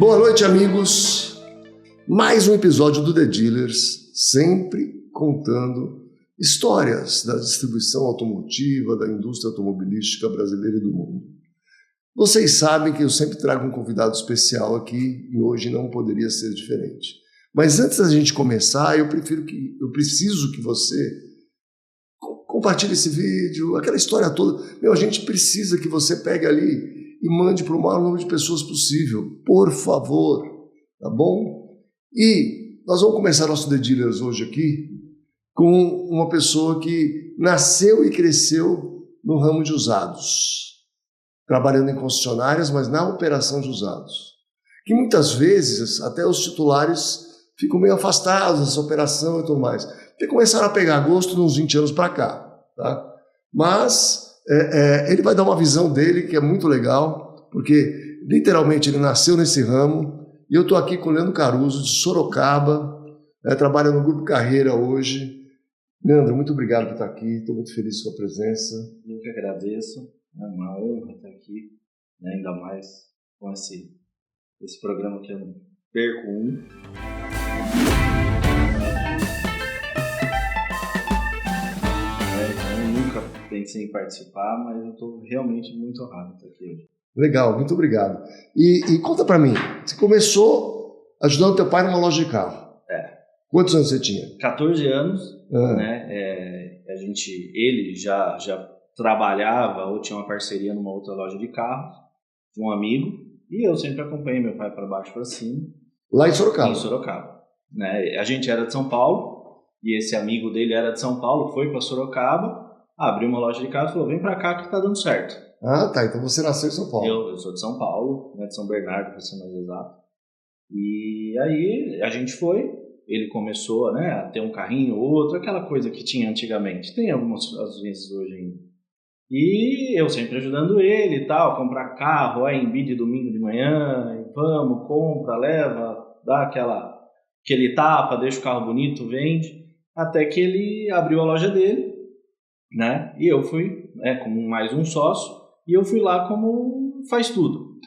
Boa noite, amigos. Mais um episódio do The Dealers, sempre contando histórias da distribuição automotiva, da indústria automobilística brasileira e do mundo. Vocês sabem que eu sempre trago um convidado especial aqui e hoje não poderia ser diferente. Mas antes da gente começar, eu preciso que você compartilhe esse vídeo, aquela história toda. A gente precisa que você pegue ali e mande para o maior número de pessoas possível, por favor, tá bom? E nós vamos começar nosso The Dealers hoje aqui com uma pessoa que nasceu e cresceu no ramo de usados, trabalhando em concessionárias, mas na operação de usados, que muitas vezes até os titulares ficam meio afastados dessa operação e tudo mais, porque começaram a pegar gosto nos 20 anos para cá, tá? Mas ele vai dar uma visão dele que é muito legal, porque literalmente ele nasceu nesse ramo, e eu estou aqui com o Leandro Caruso, de Sorocaba, trabalha no Grupo Carreira hoje. Leandro, muito obrigado por estar aqui, estou muito feliz com a presença. Eu que agradeço, é uma honra estar aqui, né? Ainda mais com esse programa que eu não perco um. Eu nunca pensei em participar, mas eu estou realmente muito honrado de estar aqui hoje. Legal, muito obrigado. E conta para mim, você começou ajudando teu pai numa loja de carro. Quantos anos você tinha? 14 anos, né? Ele já trabalhava ou tinha uma parceria numa outra loja de carros, de um amigo, e eu sempre acompanhei meu pai para baixo e para cima. Lá em Sorocaba? Em Sorocaba. Né? A gente era de São Paulo, e esse amigo dele era de São Paulo, foi para Sorocaba, abriu uma loja de carros e falou, vem para cá que tá dando certo. Ah, tá, então você nasceu em São Paulo. Eu sou de São Paulo, né, de São Bernardo, para ser mais exato. E aí a gente foi, ele começou, né, a ter um carrinho ou outro, aquela coisa que tinha antigamente. Tem algumas às vezes hoje ainda. E eu sempre ajudando ele e tal, comprar carro, em de domingo de manhã, e vamos, compra, leva, dá aquele tapa, deixa o carro bonito, vende. Até que ele abriu a loja dele, né, e eu fui, como mais um sócio, e eu fui lá como faz tudo.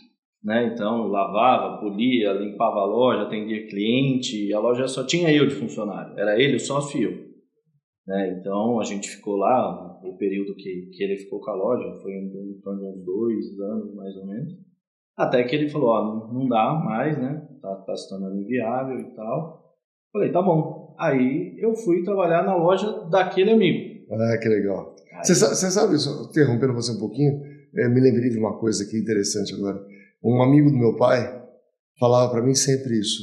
Né? Então, eu lavava, polia, limpava a loja, atendia cliente, a loja só tinha eu de funcionário, era ele, o sócio e eu. Né? Então, a gente ficou lá, o período que ele ficou com a loja, foi em torno de uns 2 anos, mais ou menos, até que ele falou, não dá mais, né? Tá se tornando inviável e tal. Falei, tá bom. Aí, eu fui trabalhar na loja daquele amigo. Ah, que legal. Você sabe, só interrompendo você um pouquinho, me lembrei de uma coisa aqui interessante agora. Um amigo do meu pai falava para mim sempre isso.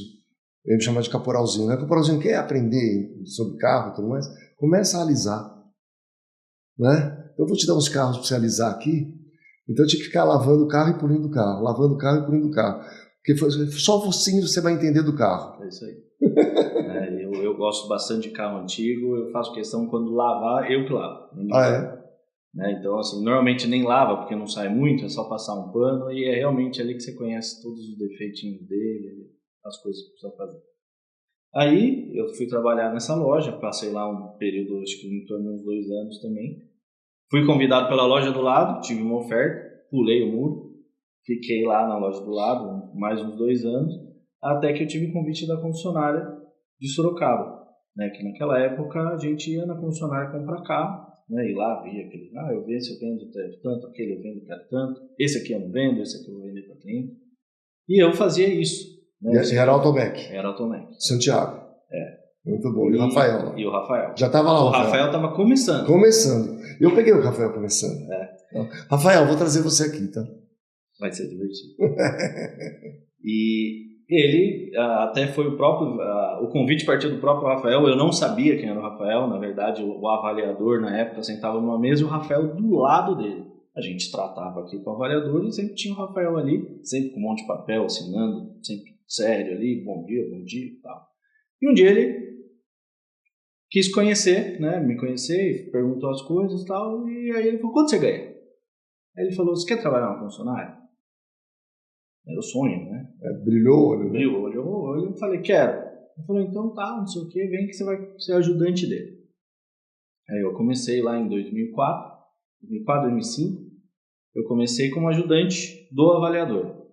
Ele me chamava de caporalzinho. Né? Caporalzinho quer aprender sobre carro e tudo mais? Começa a alisar. Né? Eu vou te dar uns carros para você alisar aqui. Então eu tinha que ficar lavando o carro e polindo o carro. Lavando o carro e polindo o carro. Porque só você vai entender do carro. É isso aí. Eu gosto bastante de carro antigo. Eu faço questão quando lavar, eu que lavo. Né? Então, assim, normalmente nem lava porque não sai muito, é só passar um pano e é realmente ali que você conhece todos os defeitinhos dele, as coisas que precisa fazer. Aí, eu fui trabalhar nessa loja, passei lá um período, acho que em torno de uns 2 anos também. Fui convidado pela loja do lado, tive uma oferta, pulei o muro, fiquei lá na loja do lado mais uns 2 anos, até que eu tive o convite da concessionária de Sorocaba, né? Que naquela época a gente ia na concessionária comprar carro, né, e lá via aquele, eu vendo se eu vendo tanto, aquele eu vendo tanto, esse aqui eu não vendo, esse aqui eu vou vender para cliente. E eu fazia isso. Né, e era Automec? Era Automec. Santiago? Muito bom. E o Rafael? E o Rafael. Já estava lá o Rafael estava começando. Eu peguei o Rafael começando. Rafael, vou trazer você aqui, tá? Vai ser divertido. E ele até foi o convite partiu do próprio Rafael. Eu não sabia quem era o Rafael, na verdade o avaliador na época sentava numa mesa e o Rafael do lado dele. A gente tratava aqui com o avaliador e sempre tinha o Rafael ali, sempre com um monte de papel, assinando, sempre sério ali, bom dia e tal. E um dia ele quis conhecer, né, me conhecer, perguntou as coisas e tal, e aí ele falou, quanto você ganha? Aí ele falou, você quer trabalhar na concessionária? Era o sonho, né? Brilhou o olho? Brilhou o olho. Eu falei, quero. Ele falou, então tá, não sei o que, vem que você vai ser ajudante dele. Aí eu comecei lá em 2004, 2005, eu comecei como ajudante do avaliador.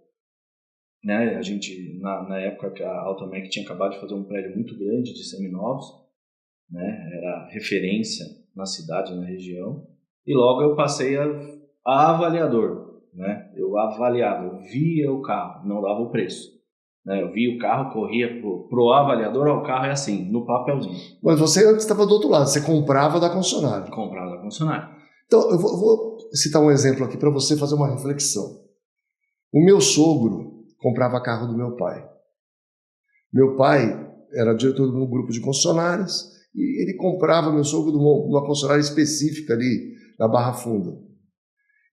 né? A gente, na época que a Automec tinha acabado de fazer um prédio muito grande de seminovos, né? Era referência na cidade, na região, e logo eu passei a avaliador, né? Eu avaliava, eu via o carro, não dava o preço, né? Eu via o carro, corria pro avaliador, o carro é assim, no papelzinho. Mas você antes estava do outro lado, você comprava da concessionária. Comprava da concessionária. Então, eu vou citar um exemplo aqui para você fazer uma reflexão. O meu sogro comprava carro do meu pai. Meu pai era diretor de um grupo de concessionárias e ele comprava meu sogro de uma concessionária específica ali na Barra Funda.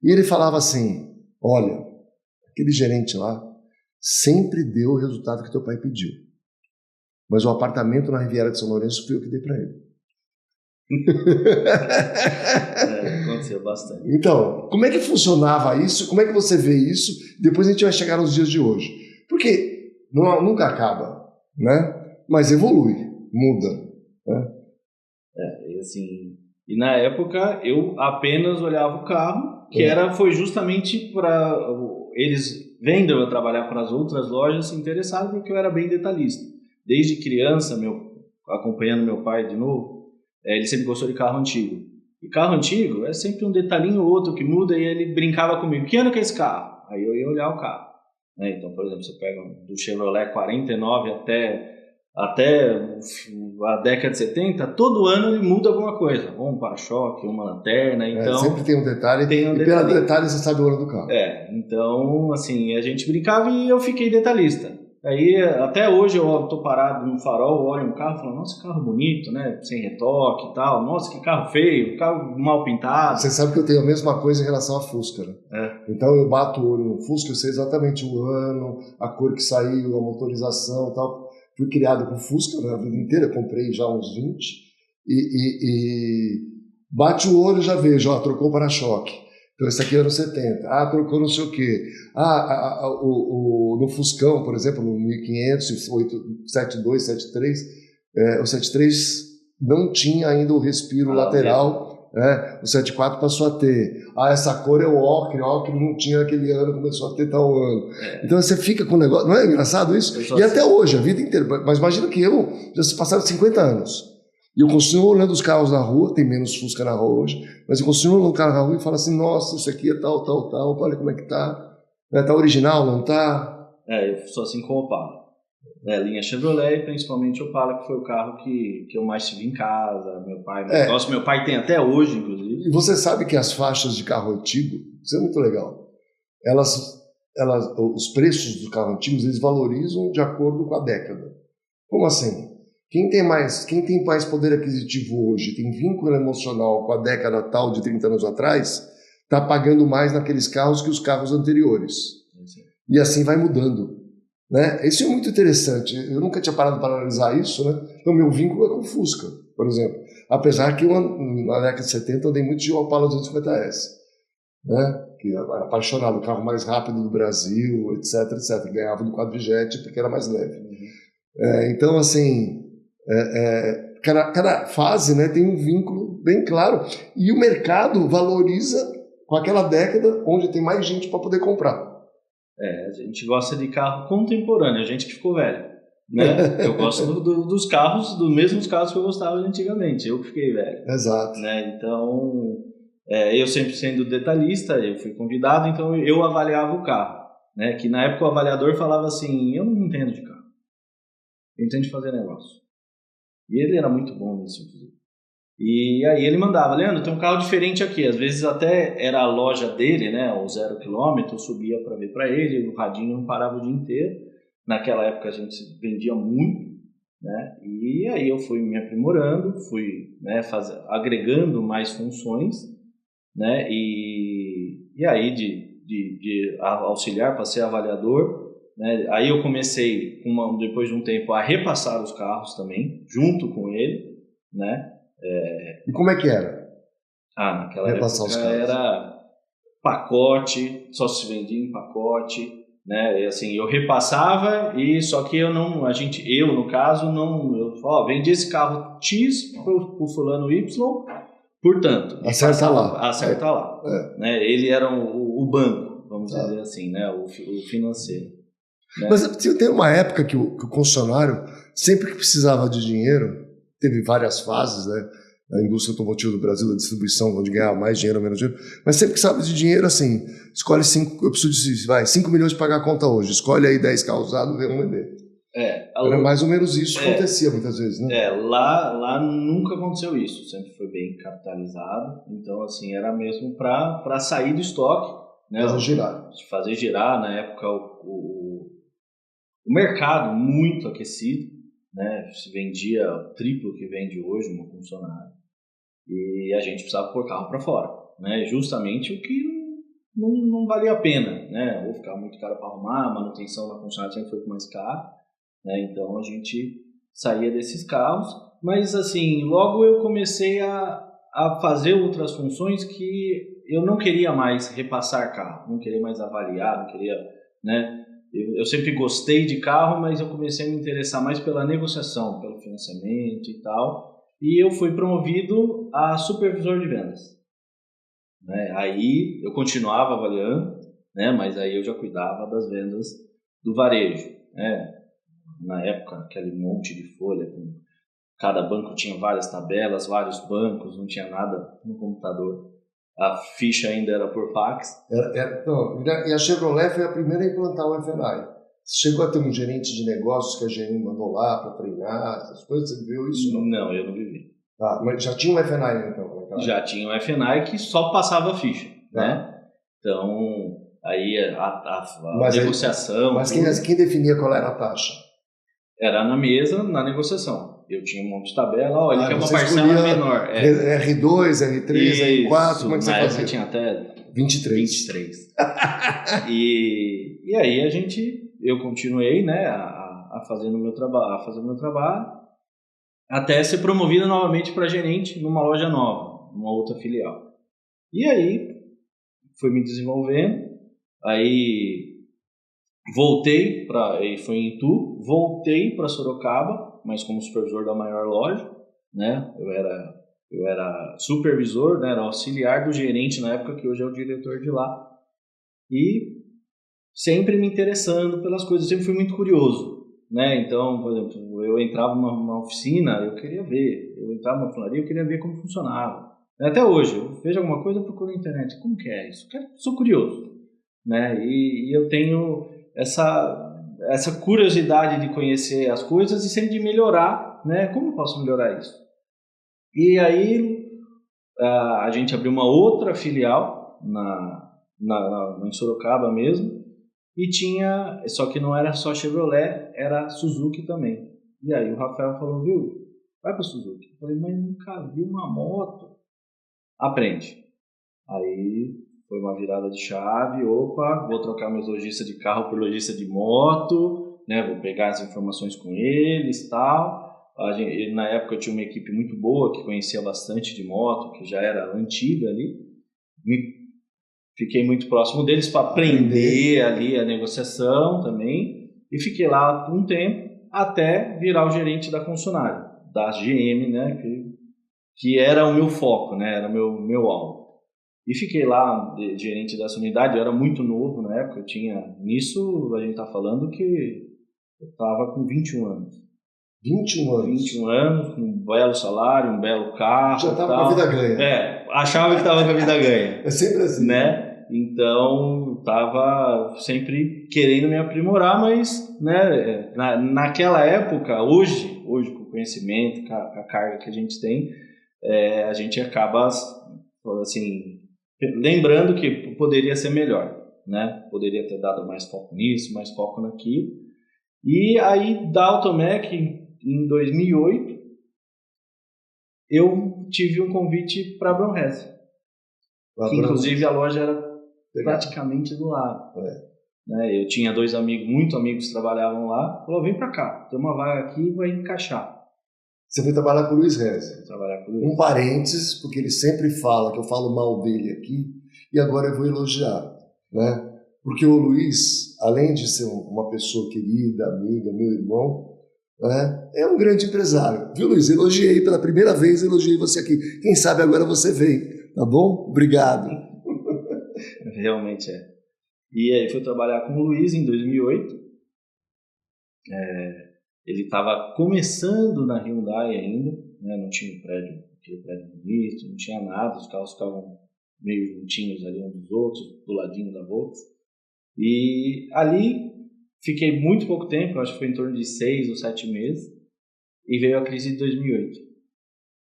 E ele falava assim, olha, aquele gerente lá sempre deu o resultado que teu pai pediu. Mas o apartamento na Riviera de São Lourenço foi eu que dei para ele. Aconteceu bastante. Então, como é que funcionava isso? Como é que você vê isso? Depois a gente vai chegar nos dias de hoje. Porque nunca acaba, né? Mas evolui, muda. Né? E na época eu apenas olhava o carro, que foi justamente para eles vendo eu trabalhar para as outras lojas se interessaram, porque eu era bem detalhista. Desde criança, acompanhando meu pai de novo, ele sempre gostou de carro antigo. E carro antigo é sempre um detalhinho ou outro que muda, e ele brincava comigo, que ano que é esse carro? Aí eu ia olhar o carro. Né? Então, por exemplo, você pega do Chevrolet 49 até a década de 70, todo ano ele muda alguma coisa. Ou um para-choque, uma lanterna. Então, sempre tem um detalhe, e pelo detalhe você sabe o ano do carro. Então, assim, a gente brincava e eu fiquei detalhista. Aí, até hoje, eu tô parado no farol, olho um carro e falo, nossa, que carro bonito, né? Sem retoque e tal. Nossa, que carro feio, carro mal pintado. Você sabe que eu tenho a mesma coisa em relação à Fusca, né? Então, eu bato o olho no Fusca, eu sei exatamente o ano, a cor que saiu, a motorização e tal. Fui criado com Fusca, né, a vida inteira, comprei já uns 20. E bate o olho e já vejo, trocou o para-choque. Então, esse aqui é anos 70. Trocou não sei o quê. No Fuscão, por exemplo, no 1500, 72, 73, o 73 não tinha ainda o respiro lateral. O 74 passou a ter. Essa cor é o ocre não tinha naquele ano, começou a ter tal ano. Então, você fica com o negócio... Não é engraçado isso? E até hoje, a vida inteira. Mas imagina que já se passaram 50 anos. E eu continuo olhando os carros na rua, tem menos Fusca na rua hoje, mas eu continuo olhando o carro na rua e falo assim, nossa, isso aqui é tal, olha como é que tá. Tá original, não tá? Eu sou assim com o Opala. A linha Chevrolet, principalmente o Opala, que foi o carro que eu mais tive em casa, meu pai. Meu pai tem até hoje, inclusive. E você sabe que as faixas de carro antigo, isso é muito legal, os preços dos carros antigos, eles valorizam de acordo com a década. Como assim? Quem tem mais poder aquisitivo hoje, tem vínculo emocional com a década tal de 30 anos atrás, está pagando mais naqueles carros que os carros anteriores. Sim. E assim vai mudando. Né? Isso é muito interessante. Eu nunca tinha parado para analisar isso. Né? Então, meu vínculo é com o Fusca, por exemplo. Apesar que eu, na década de 70, andei muito de Opala 250S. Né? Que era apaixonado, o carro mais rápido do Brasil, etc. Ganhava do quadrijet porque era mais leve. Então, assim... cada fase, né, tem um vínculo bem claro e o mercado valoriza com aquela década onde tem mais gente para poder comprar. A gente gosta de carro contemporâneo, a gente que ficou velho, né? Eu gosto dos carros, dos mesmos carros que eu gostava antigamente, eu que fiquei velho. Exato. Né? Então, eu sempre sendo detalhista, eu fui convidado, então eu avaliava o carro, né? Que na época o avaliador falava assim, eu não entendo de carro, eu entendo de fazer negócio. E ele era muito bom nisso, inclusive. E aí ele mandava, Leandro, tem um carro diferente aqui. Às vezes até era a loja dele, né, o 0 km, eu subia para ver para ele, o radinho não parava o dia inteiro. Naquela época a gente vendia muito, né? E aí eu fui me aprimorando, fui, né, agregando mais funções, né? E aí de auxiliar, passei avaliador. Né? Aí eu comecei, depois de um tempo, a repassar os carros também, junto com ele, né? E como é que era? Naquela época era pacote, só se vendia em pacote, né? E assim, eu repassava e só que eu no caso, eu vendi esse carro X pro fulano Y, portanto, acerta lá. Acerta lá. Né? Ele era o banco, vamos dizer assim, né? O financeiro. né? Mas tem uma época que o concessionário, sempre que precisava de dinheiro, teve várias fases, né? A indústria automotiva do Brasil, da distribuição, onde ganhava mais dinheiro ou menos dinheiro, mas sempre que precisava de dinheiro, assim, escolhe 5, eu preciso de 5 milhões de pagar a conta hoje, escolhe aí 10 carros usados, vê um ED. Era mais ou menos isso que acontecia muitas vezes, né? Lá nunca aconteceu isso, sempre foi bem capitalizado, então assim, era mesmo para sair do estoque, né? Fazer girar, na época o mercado muito aquecido, né? Se vendia o triplo que vende hoje uma concessionária, e a gente precisava pôr carro para fora, né? Justamente o que não valia a pena, né? Ou ficava muito caro para arrumar, a manutenção da concessionária sempre foi mais cara, né? Então a gente saía desses carros, mas assim, logo eu comecei a fazer outras funções que eu não queria mais repassar carro, não queria mais avaliar, não queria, né? Eu sempre gostei de carro, mas eu comecei a me interessar mais pela negociação, pelo financiamento e tal, e eu fui promovido a supervisor de vendas, né? Aí eu continuava avaliando, né? Mas aí eu já cuidava das vendas do varejo, né? Na época, aquele monte de folha, cada banco tinha várias tabelas, vários bancos, não tinha nada no computador. A ficha ainda era por fax. E a Chevrolet foi a primeira a implantar o F&I. Você chegou a ter um gerente de negócios que a GM mandou lá para treinar, essas coisas? Você viu isso? Não, eu não vivi. Mas já tinha um F&I então? Já tinha um F&I que só passava a ficha, né? Então, aí a negociação... Mas quem definia qual era a taxa? Era na mesa, na negociação. Eu tinha um monte de tabela, ele quer uma parcela menor. R2, R3, R4, como é que você fazia? Tinha até 23. E aí eu continuei, né, a fazer o meu trabalho, até ser promovido novamente para gerente numa loja nova, numa outra filial. E aí fui me desenvolvendo, aí voltei foi em Itu, voltei para Sorocaba, mas como supervisor da maior loja, né? Eu era supervisor, né? Era auxiliar do gerente na época, que hoje é o diretor de lá. E sempre me interessando pelas coisas, sempre fui muito curioso, né? Então, por exemplo, eu entrava numa oficina, eu queria ver. Eu entrava numa funilaria, eu queria ver como funcionava. Até hoje, eu vejo alguma coisa, eu procuro na internet. Como que é isso? Sou curioso, né? E eu tenho essa curiosidade de conhecer as coisas e sempre de melhorar, né? Como eu posso melhorar isso? E aí a gente abriu uma outra filial em Sorocaba mesmo, e tinha, só que não era só Chevrolet, era Suzuki também. E aí o Rafael falou, viu, vai para Suzuki. Eu falei, mas nunca vi uma moto. Aprende. Aí foi uma virada de chave, vou trocar meus lojistas de carro por lojista de moto, né? Vou pegar as informações com eles e tal. Na época eu tinha uma equipe muito boa, que conhecia bastante de moto, que já era antiga ali. Fiquei muito próximo deles para aprender ali a negociação também. E fiquei lá um tempo, até virar o gerente da concessionária, da GM, né? Que era o meu foco, né? Era o meu alvo. E fiquei lá de gerente dessa unidade. Eu era muito novo na época, nisso a gente está falando que eu estava com 21 anos. 21 anos? 21 anos, com um belo salário, um belo carro. Já estava com a vida ganha. Achava que estava com a vida ganha. É sempre assim. Né? Então, estava sempre querendo me aprimorar, mas né, naquela época, hoje com o conhecimento, com a carga que a gente tem, a gente acaba assim, lembrando que poderia ser melhor, né? Poderia ter dado mais foco nisso, mais foco naquilo. E aí, da Automec, em 2008, eu tive um convite para a Brunhese, que inclusive a loja era praticamente do lado. Né? Eu tinha muitos amigos que trabalhavam lá. Falou, vem para cá, tem uma vaga aqui e vai encaixar. Você foi trabalhar com o Luiz Reze. Trabalhar com o Luiz. Um parênteses, porque ele sempre fala que eu falo mal dele aqui, e agora eu vou elogiar, né? Porque o Luiz, além de ser uma pessoa querida, amiga, meu irmão, né, é um grande empresário. Viu, Luiz? Elogiei pela primeira vez, elogiei você aqui. Quem sabe agora você vem, tá bom? Obrigado. Realmente é. E aí fui trabalhar com o Luiz em 2008, Ele estava começando na Hyundai ainda, né? Não tinha aquele prédio bonito, não tinha nada, os carros ficavam meio juntinhos ali uns dos outros, do ladinho da Volks. E ali fiquei muito pouco tempo, acho que foi em torno de 6 ou 7 meses, e veio a crise de 2008,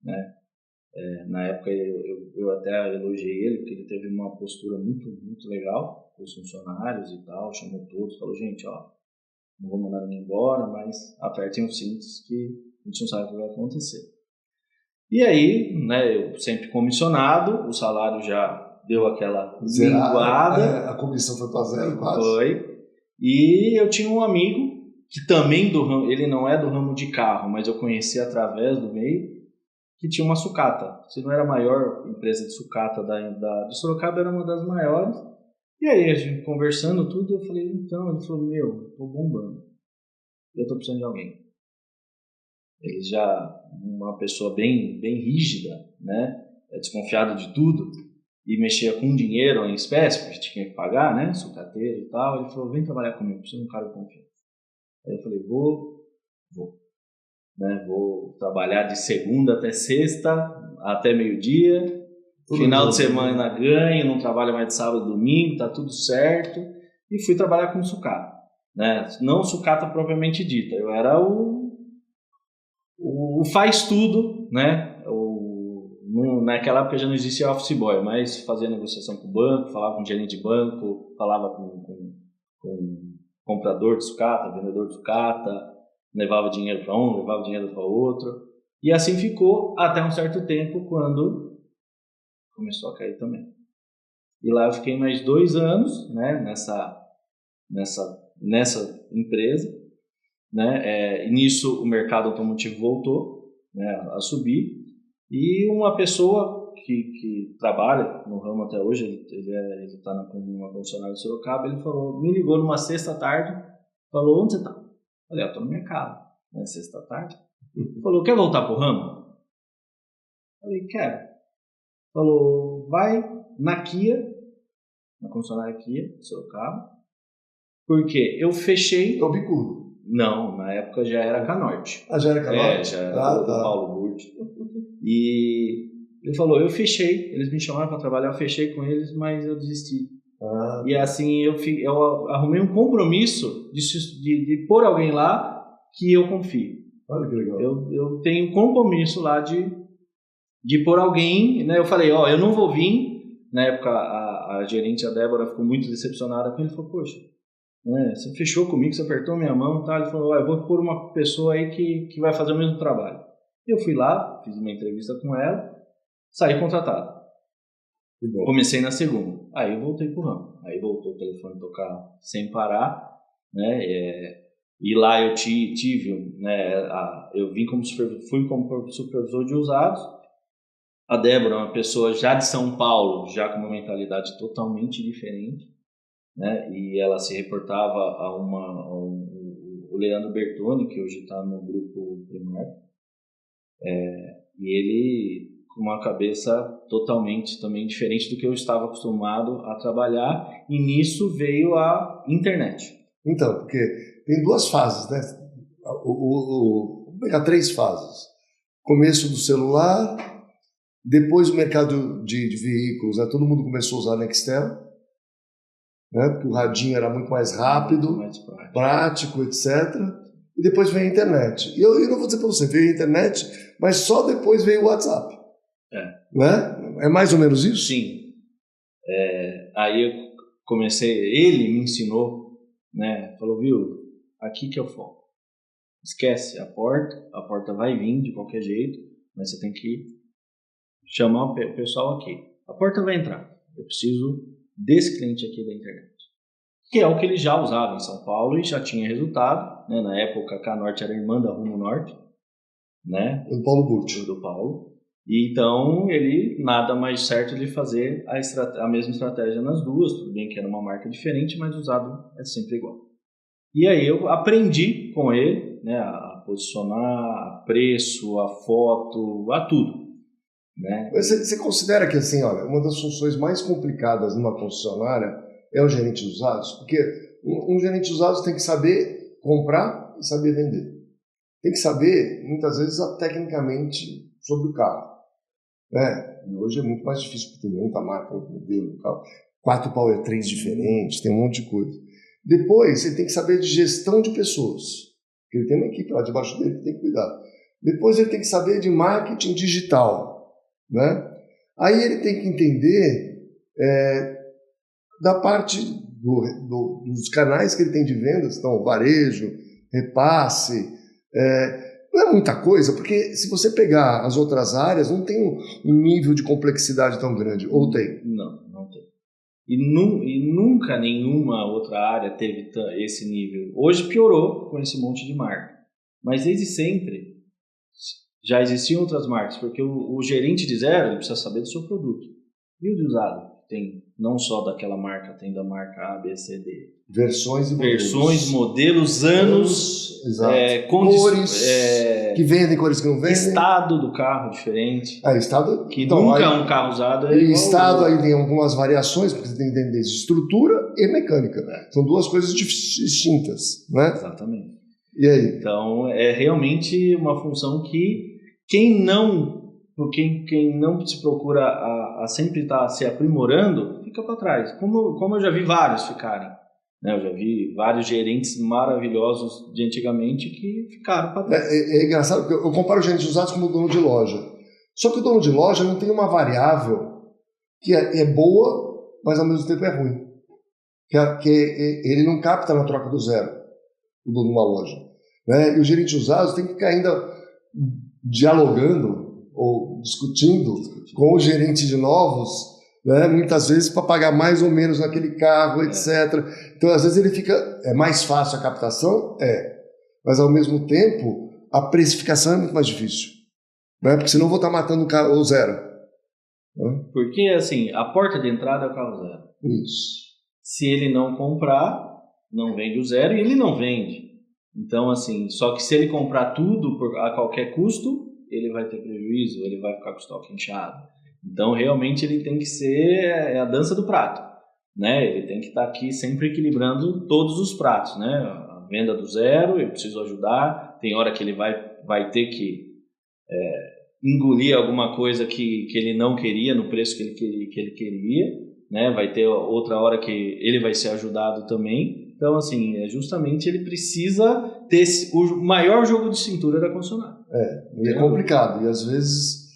né? Na época eu até elogiei ele, porque ele teve uma postura muito, muito legal com os funcionários e tal, chamou todos, falou, gente, ó, não vou mandar ninguém embora, mas apertem os cintos que a gente não sabe o que vai acontecer. E aí, né, eu sempre comissionado, o salário já deu aquela minguada. A comissão foi para zero, quase. Foi. E eu tinha um amigo, que também do ramo, ele não é do ramo de carro, mas eu conheci através do meio, que tinha uma sucata. Se não era a maior empresa de sucata de Sorocaba, era uma das maiores. E aí, a gente conversando tudo, eu falei, então, ele falou, eu tô bombando. Eu tô precisando de alguém. Ele já, uma pessoa bem, bem rígida, né? Desconfiado de tudo, e mexia com dinheiro em espécie, porque tinha que pagar, né? Sucateiro e tal. Ele falou, vem trabalhar comigo, preciso de um cara de confiança. Aí eu falei, vou. Né? Vou trabalhar de segunda até sexta, até meio-dia. Final de semana ganho, não trabalho mais de sábado e domingo, tá tudo certo. E fui trabalhar com sucata, né? Não sucata propriamente dita, eu era o faz tudo, né? Naquela época já não existia office boy, mas fazia negociação com o banco, falava com o gerente de banco, falava com comprador de sucata, vendedor de sucata, levava dinheiro para um, levava dinheiro para outro. E assim ficou até um certo tempo, quando começou a cair também. E lá eu fiquei mais 2 anos, né, nessa empresa, né, e nisso o mercado automotivo voltou, né, a subir, e uma pessoa que trabalha no ramo até hoje, ele está como uma funcionária de Sorocaba, ele me ligou numa sexta-tarde, falou, onde você está? Falei, eu estou na minha casa, né, sexta-tarde. Ele falou, quer voltar pro ramo? Falei, quero. Falou, vai na Kia, na concessionária Kia, de Sorocaba, porque eu fechei... É o Bicudo. Não, na época já era Canorte. Ah, já era Canorte? Já era do Paulo Burti. E ele falou, eu fechei, eles me chamaram para trabalhar, eu fechei com eles, mas eu desisti. E assim, eu arrumei um compromisso de pôr alguém lá que eu confio. Olha que legal. Eu tenho um compromisso lá de pôr alguém, né? Eu falei, ó, eu não vou vir. Na época, a gerente, a Débora, ficou muito decepcionada com ele. Ele falou, poxa, né, você fechou comigo, você apertou minha mão, tá? Ele falou, ó, eu vou pôr uma pessoa aí que vai fazer o mesmo trabalho. Eu fui lá, fiz uma entrevista com ela, saí contratado. Comecei na segunda. Aí eu voltei pro ramo. Aí voltou o telefone tocar sem parar, né? E lá eu tive, né? Eu fui como supervisor de usados. A Débora é uma pessoa já de São Paulo, já com uma mentalidade totalmente diferente, né? E ela se reportava o Leandro Bertoni, que hoje está no grupo Primark, e ele com uma cabeça totalmente também diferente do que eu estava acostumado a trabalhar, e nisso veio a internet. Então, porque tem 2 fases, né? Vamos pegar 3 fases. Começo do celular, depois o mercado de veículos, né? Todo mundo começou a usar Nextel, né? Porque o radinho era muito mais rápido, mais prático, etc. E depois veio a internet. E eu não vou dizer para você, veio a internet, mas só depois veio o WhatsApp. Né? É mais ou menos isso? Sim. Aí eu comecei, ele me ensinou, né? Falou, viu, aqui que é o foco. Esquece a porta vai vir de qualquer jeito, mas você tem que chamar o pessoal aqui. A porta vai entrar. Eu preciso desse cliente aqui da internet. Que é o que ele já usava em São Paulo e já tinha resultado, né? Na época a Canorte era irmã da Rumo Norte, né? Do Paulo Burti. Do Paulo. E então ele nada mais certo de fazer a mesma estratégia nas duas. Tudo bem que era uma marca diferente, mas o usado é sempre igual. E aí eu aprendi com ele, né, a posicionar, a preço, a foto, a tudo. Né? Você considera que assim, olha, uma das funções mais complicadas numa concessionária é o gerente de usados? Porque um gerente de usados tem que saber comprar e saber vender. Tem que saber, muitas vezes, tecnicamente sobre o carro. Né? E hoje é muito mais difícil, porque tem muita marca, muito modelo do carro. 4 Power Trains diferentes, tem um monte de coisa. Depois, ele tem que saber de gestão de pessoas. Porque ele tem uma equipe lá debaixo dele que tem que cuidar. Depois, ele tem que saber de marketing digital. Né? Aí, ele tem que entender da parte dos canais que ele tem de vendas, então, varejo, repasse. Não é muita coisa, porque se você pegar as outras áreas, não tem um nível de complexidade tão grande. Ou tem? Não tem. E nunca nenhuma outra área teve esse nível. Hoje piorou com esse monte de marca. Mas desde sempre já existiam outras marcas, porque o gerente de zero ele precisa saber do seu produto. E o de usado? Tem não só daquela marca, tem da marca A, B, C, D. Versões, modelos, anos, cores que vendem, cores que não vendem. Estado do carro diferente. Estado, que então, nunca é um carro usado. E estado aí tem algumas variações, porque você tem que entender estrutura e mecânica. São duas coisas distintas. Né? Exatamente. E aí? Então, é realmente uma função que quem não se procura a sempre estar se aprimorando, fica para trás. Como eu já vi vários ficarem. Né? Eu já vi vários gerentes maravilhosos de antigamente que ficaram para trás. É engraçado, porque eu comparo gerentes usados como dono de loja. Só que o dono de loja não tem uma variável que é boa, mas ao mesmo tempo é ruim. Que ele não capta na troca do zero, o dono de uma loja. Né? E o gerente usados tem que ficar ainda dialogando ou discutindo com o gerente de novos, né, muitas vezes para pagar mais ou menos naquele carro, etc. Então, às vezes, ele fica... É mais fácil a captação? Mas, ao mesmo tempo, a precificação é muito mais difícil. Né? Porque senão eu vou estar matando o carro zero. Né? Porque, assim, a porta de entrada é o carro zero. Isso. Se ele não comprar, não vende o zero e ele não vende. Então, assim, só que se ele comprar tudo a qualquer custo, ele vai ter prejuízo, ele vai ficar com o estoque inchado. Então, realmente, ele tem que ser a dança do prato, né? Ele tem que estar aqui sempre equilibrando todos os pratos, né? A venda do zero, eu preciso ajudar. Tem hora que ele vai ter que engolir alguma coisa que ele não queria, no preço que ele queria, né? Vai ter outra hora que ele vai ser ajudado também. Então, assim, justamente ele precisa ter o maior jogo de cintura da concessionária. E é complicado. E às vezes,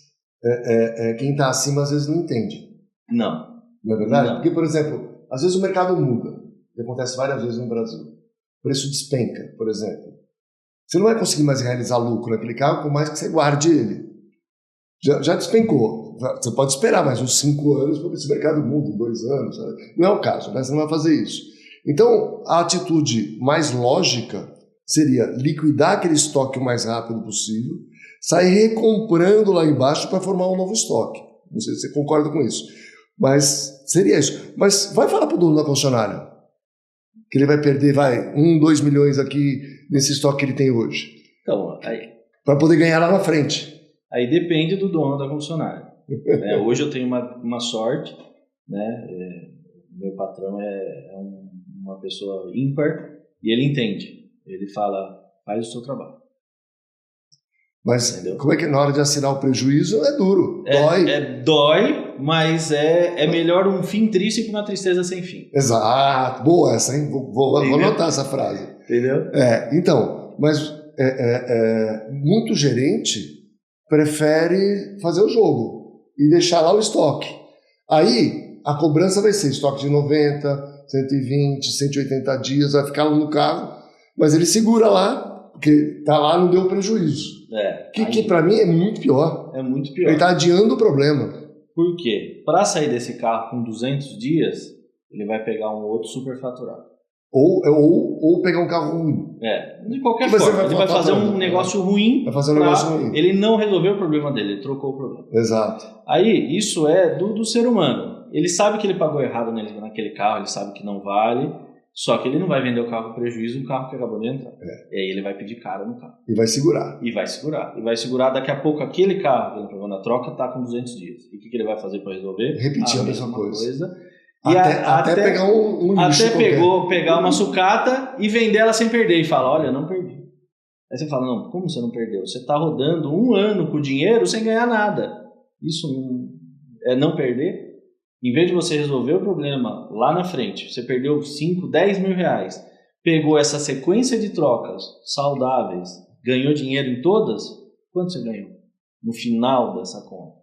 quem está acima, às vezes não entende. Não. Não é verdade? Não. Porque, por exemplo, às vezes o mercado muda. Que acontece várias vezes no Brasil. O preço despenca, por exemplo. Você não vai conseguir mais realizar lucro naquele carro, por mais que você guarde ele. Já despencou. Você pode esperar mais uns 5 anos para ver se o mercado muda, 2 anos. Não é o caso, né? Você não vai fazer isso. Então, a atitude mais lógica seria liquidar aquele estoque o mais rápido possível, sair recomprando lá embaixo para formar um novo estoque. Não sei se você concorda com isso. Mas seria isso. Mas vai falar para o dono da concessionária que ele vai perder 1, 2 milhões aqui nesse estoque que ele tem hoje. Então, para poder ganhar lá na frente. Aí depende do dono da concessionária. Hoje eu tenho uma sorte, né? Meu patrão é uma pessoa ímpar e ele entende. Ele fala, faz o seu trabalho. Mas entendeu? Como é que na hora de assinar o prejuízo é duro, dói. Dói, mas é melhor um fim triste que uma tristeza sem fim. Exato, boa essa, hein? Vou anotar essa frase. Entendeu? Então, mas muito gerente prefere fazer o jogo e deixar lá o estoque. Aí a cobrança vai ser estoque de 90, 120, 180 dias, vai ficar no carro, mas ele segura lá, porque tá lá, não deu prejuízo. Que para mim é muito pior. É muito pior. Ele está adiando o problema. Por quê? Para sair desse carro com 200 dias, ele vai pegar um outro superfaturado. Ou pegar um carro ruim. De qualquer forma. Ele vai fazer um negócio ruim. Vai fazer um negócio ruim. Ele não resolveu o problema dele, ele trocou o problema. Exato. Aí, isso é do ser humano. Ele sabe que ele pagou errado naquele carro, ele sabe que não vale, só que ele não vai vender o carro com prejuízo, um carro que acabou de entrar. E aí ele vai pedir caro no carro. E vai segurar. E vai segurar. Daqui a pouco aquele carro que ele pegou na troca está com 200 dias. E o que ele vai fazer para resolver? Repetir a mesma coisa. E até pegar um lixo Até pegar uma sucata e vender ela sem perder. E fala, olha, não perdi. Aí você fala, não, como você não perdeu? Você está rodando 1 ano com o dinheiro sem ganhar nada. Isso é não perder? Em vez de você resolver o problema lá na frente, você perdeu 5, 10 mil reais, pegou essa sequência de trocas saudáveis, ganhou dinheiro em todas, quanto você ganhou no final dessa conta?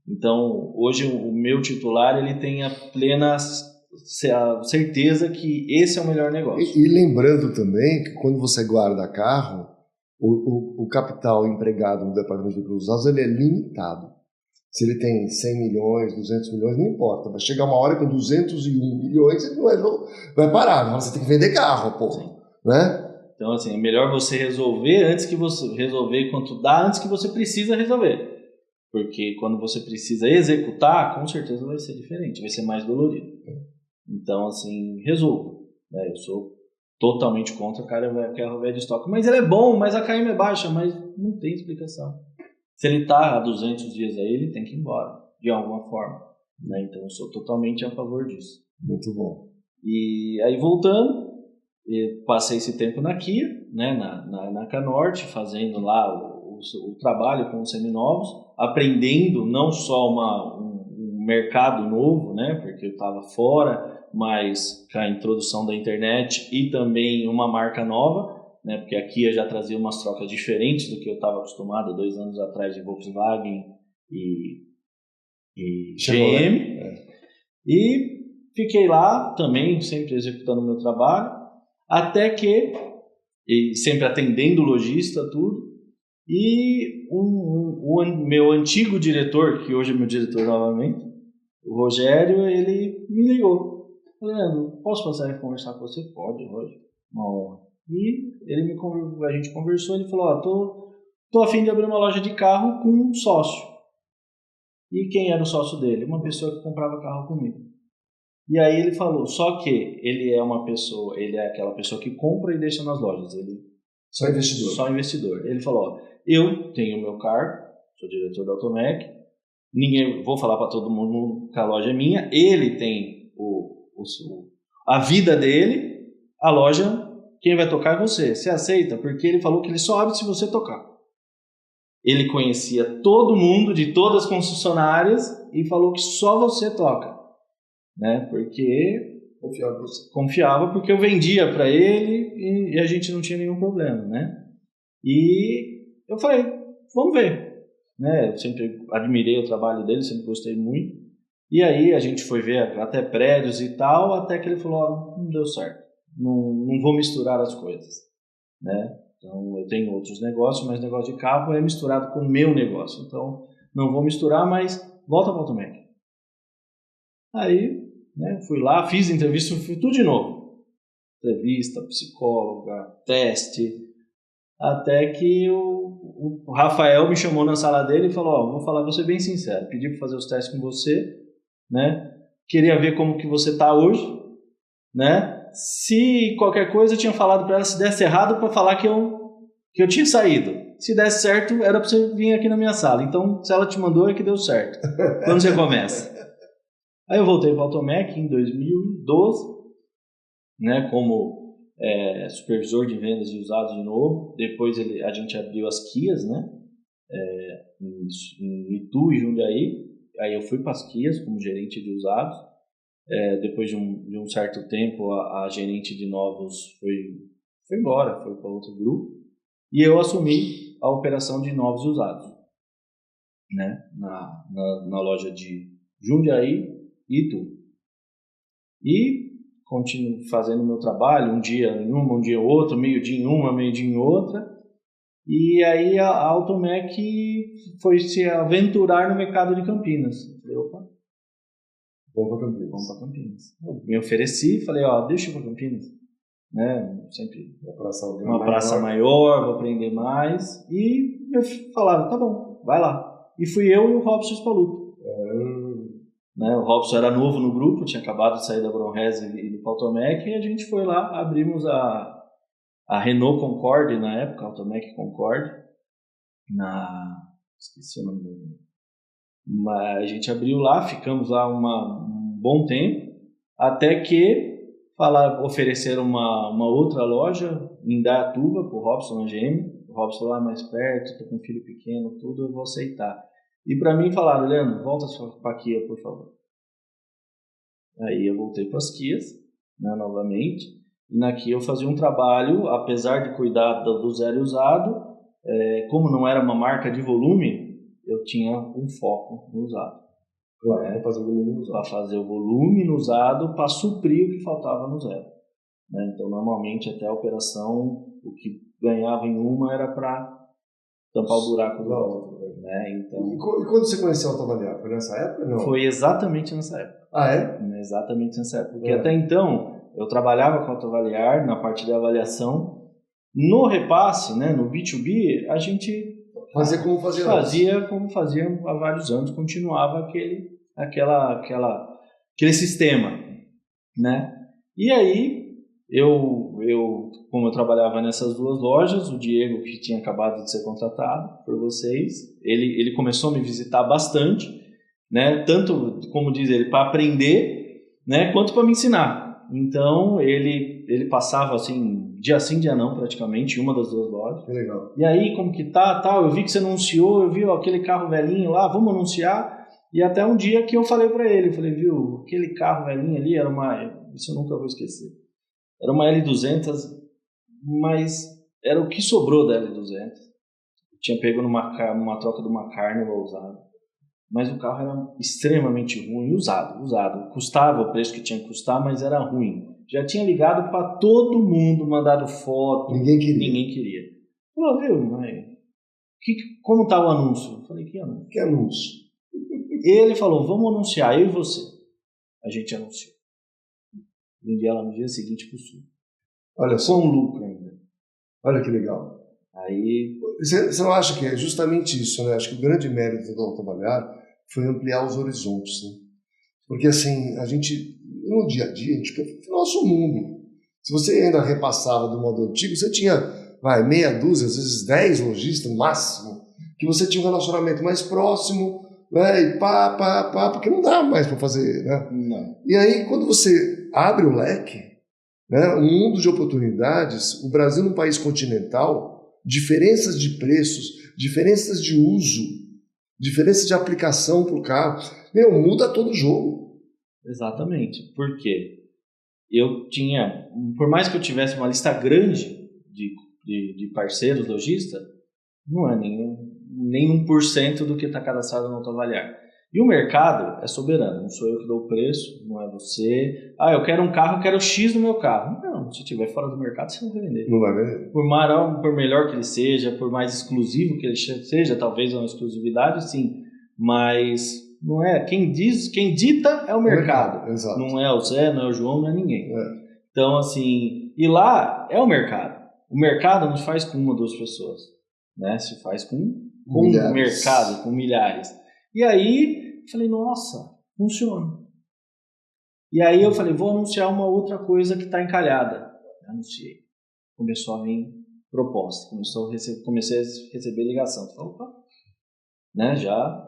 Então, hoje o meu titular ele tem a plena certeza que esse é o melhor negócio. E lembrando também que quando você guarda carro, o capital empregado no departamento de veículos usados ele é limitado. Se ele tem 100 milhões, 200 milhões, não importa. Vai chegar uma hora com 201 milhões ele vai parar. Agora você tem que vender carro, pô. Né? Então, assim, é melhor você resolver antes que você resolver quanto dá, antes que você precisa resolver. Porque quando você precisa executar, com certeza vai ser diferente, vai ser mais dolorido. Então, assim, resolva. Né? Eu sou totalmente contra carro velho de estoque. Mas ele é bom, mas a KM é baixa, mas não tem explicação. Se ele está há 200 dias aí, ele tem que ir embora, de alguma forma. Né? Então, eu sou totalmente a favor disso. Muito bom. E aí, voltando, eu passei esse tempo na Kia, né? na Canorte, fazendo lá o trabalho com os seminovos, aprendendo não só um mercado novo, né? Porque eu estava fora, mas com a introdução da internet e também uma marca nova, né? Porque a Kia já trazia umas trocas diferentes do que eu estava acostumado 2 anos atrás de Volkswagen e GM. E fiquei lá também, sempre executando o meu trabalho, até que, e sempre atendendo o lojista, tudo, e o meu antigo diretor, que hoje é meu diretor novamente, o Rogério, ele me ligou. Leandro, posso passar e conversar com você? Pode, hoje. Uma honra. E a gente conversou, ele falou, tô a fim de abrir uma loja de carro com um sócio. E quem era o sócio dele? Uma pessoa que comprava carro comigo. E aí ele falou, só que ele é aquela pessoa que compra e deixa nas lojas. Ele só investidor. Só investidor. Ele falou, eu tenho o meu cargo, sou diretor da Automec, vou falar para todo mundo que a loja é minha, ele tem a vida dele, a loja, quem vai tocar é você. Você aceita? Porque ele falou que ele só abre se você tocar. Ele conhecia todo mundo de todas as concessionárias e falou que só você toca. Né? Porque confiava porque eu vendia para ele e a gente não tinha nenhum problema, né? E eu falei, vamos ver, né? Eu sempre admirei o trabalho dele, sempre gostei muito. E aí a gente foi ver até prédios e tal, até que ele falou, não deu certo, não vou misturar as coisas, né? Então eu tenho outros negócios, mas o negócio de carro é misturado com o meu negócio, então não vou misturar, mas volta para o Automec. Aí, né, fui lá, fiz entrevista, fui tudo de novo. Entrevista, psicóloga, teste, até que o Rafael me chamou na sala dele e falou, vou falar, vou ser bem sincero, pedi para fazer os testes com você, né? Queria ver como que você está hoje, né? Se qualquer coisa eu tinha falado para ela, se desse errado, para falar que eu tinha saído. Se desse certo, era para você vir aqui na minha sala. Então, se ela te mandou, é que deu certo. Quando você começa? Aí eu voltei para o Automec em 2012, né, como supervisor de vendas de usados de novo. Depois a gente abriu as Kias, né, em Itu e Jundiaí. Aí eu fui para as Kias como gerente de usados. Depois de um certo tempo, a gerente de novos foi embora, foi para outro grupo. E eu assumi a operação de novos e usados, né, na loja de Jundiaí e Itu. E continuo fazendo o meu trabalho, um dia em uma, um dia outra, meio-dia em uma, meio-dia em outra. E aí a Automec foi se aventurar no mercado de Campinas. Eu falei, opa, vamos para Campinas. Eu me ofereci, falei, deixa eu ir para Campinas. Né? Sempre uma praça maior, vou aprender mais. E eu falava, tá bom, vai lá. E fui eu e o Robson Spaluto. Né, o Robson era novo no grupo, tinha acabado de sair da Bronrese e do Automec, e a gente foi lá, abrimos a Renault Concorde na época, a Automec Concorde, esqueci o nome dele. Mas a gente abriu lá, ficamos lá um bom tempo, até que ofereceram uma outra loja em Indaiatuba para o Robson, na GM. O Robson lá mais perto, tô com um filho pequeno, tudo, eu vou aceitar. E para mim falaram, Leandro, volta para a Kia, por favor. Aí eu voltei para as Kias, né, novamente. E na Kia eu fazia um trabalho, apesar de cuidar do zero e usado, como não era uma marca de volume, eu tinha um foco no usado. Para fazer o volume no usado. Para fazer o volume no usado, para suprir o que faltava no zero. Né? Então, normalmente, até a operação, o que ganhava em uma era para tampar o buraco do outro. Né? Então, e quando você conheceu a Autoavaliar? Foi nessa época? Não? Foi exatamente nessa época. Ah, é? Exatamente nessa época. Porque até então, eu trabalhava com a Autoavaliar na parte de avaliação. No repasse, né, no B2B, a gente fazia como fazia há vários anos, continuava aquele sistema, né? E aí, como eu trabalhava nessas duas lojas, o Diego, que tinha acabado de ser contratado por vocês, ele começou a me visitar bastante, né? Tanto, como diz ele, para aprender, né, quanto para me ensinar. Então, ele passava assim, dia sim, dia não, praticamente, em uma das duas lojas. Que legal. E aí, como que tá, tal, eu vi que você anunciou, eu vi aquele carro velhinho lá, vamos anunciar. E até um dia que eu falei para ele, viu, aquele carro velhinho ali era isso eu nunca vou esquecer. Era uma L200, mas era o que sobrou da L200. Eu tinha pego numa troca de uma Carnival usada. Mas o carro era extremamente ruim, usado. Custava o preço que tinha que custar, mas era ruim. Já tinha ligado para todo mundo, mandado foto. Ninguém queria. Falou, viu, mas como está o anúncio? Eu falei, que anúncio? Que anúncio? Ele falou, vamos anunciar, eu e você. A gente anunciou. Vendi ela no dia seguinte para o Sul. Olha só. Com lucro ainda. Olha que legal. Aí... Você não acha que é justamente isso, né? Acho que o grande mérito do Autoavaliar foi ampliar os horizontes, né? Porque assim, a gente, no dia a dia, a gente quer o nosso mundo. Se você ainda repassava do modo antigo, você tinha, meia dúzia, às vezes 10 lojistas no máximo, que você tinha um relacionamento mais próximo, né? E porque não dá mais para fazer, né? Não. E aí, quando você abre o leque, né, um mundo de oportunidades, o Brasil num país continental, diferenças de preços, diferenças de uso, diferença de aplicação para o carro, muda todo o jogo. Exatamente. Por quê? Por mais que eu tivesse uma lista grande de parceiros lojistas, não é nem 1% do que está cadastrado no Autoavaliar. E o mercado é soberano, não sou eu que dou o preço, não é você. Eu quero um carro, eu quero X no meu carro. Não, se estiver fora do mercado, você não vai vender. Não vai vender. Por melhor que ele seja, por mais exclusivo que ele seja, talvez uma exclusividade, sim. Mas não é. Quem dita é o mercado. Exato. Não é o Zé, não é o João, não é ninguém. É. Então, assim, e lá é o mercado. O mercado não se faz com uma ou duas pessoas, né? Se faz com o mercado, com milhares. E aí, falei, nossa, funciona. E aí eu falei, vou anunciar uma outra coisa que está encalhada. Anunciei. Começou a vir proposta, comecei a receber ligação. Falei, opa, né, já.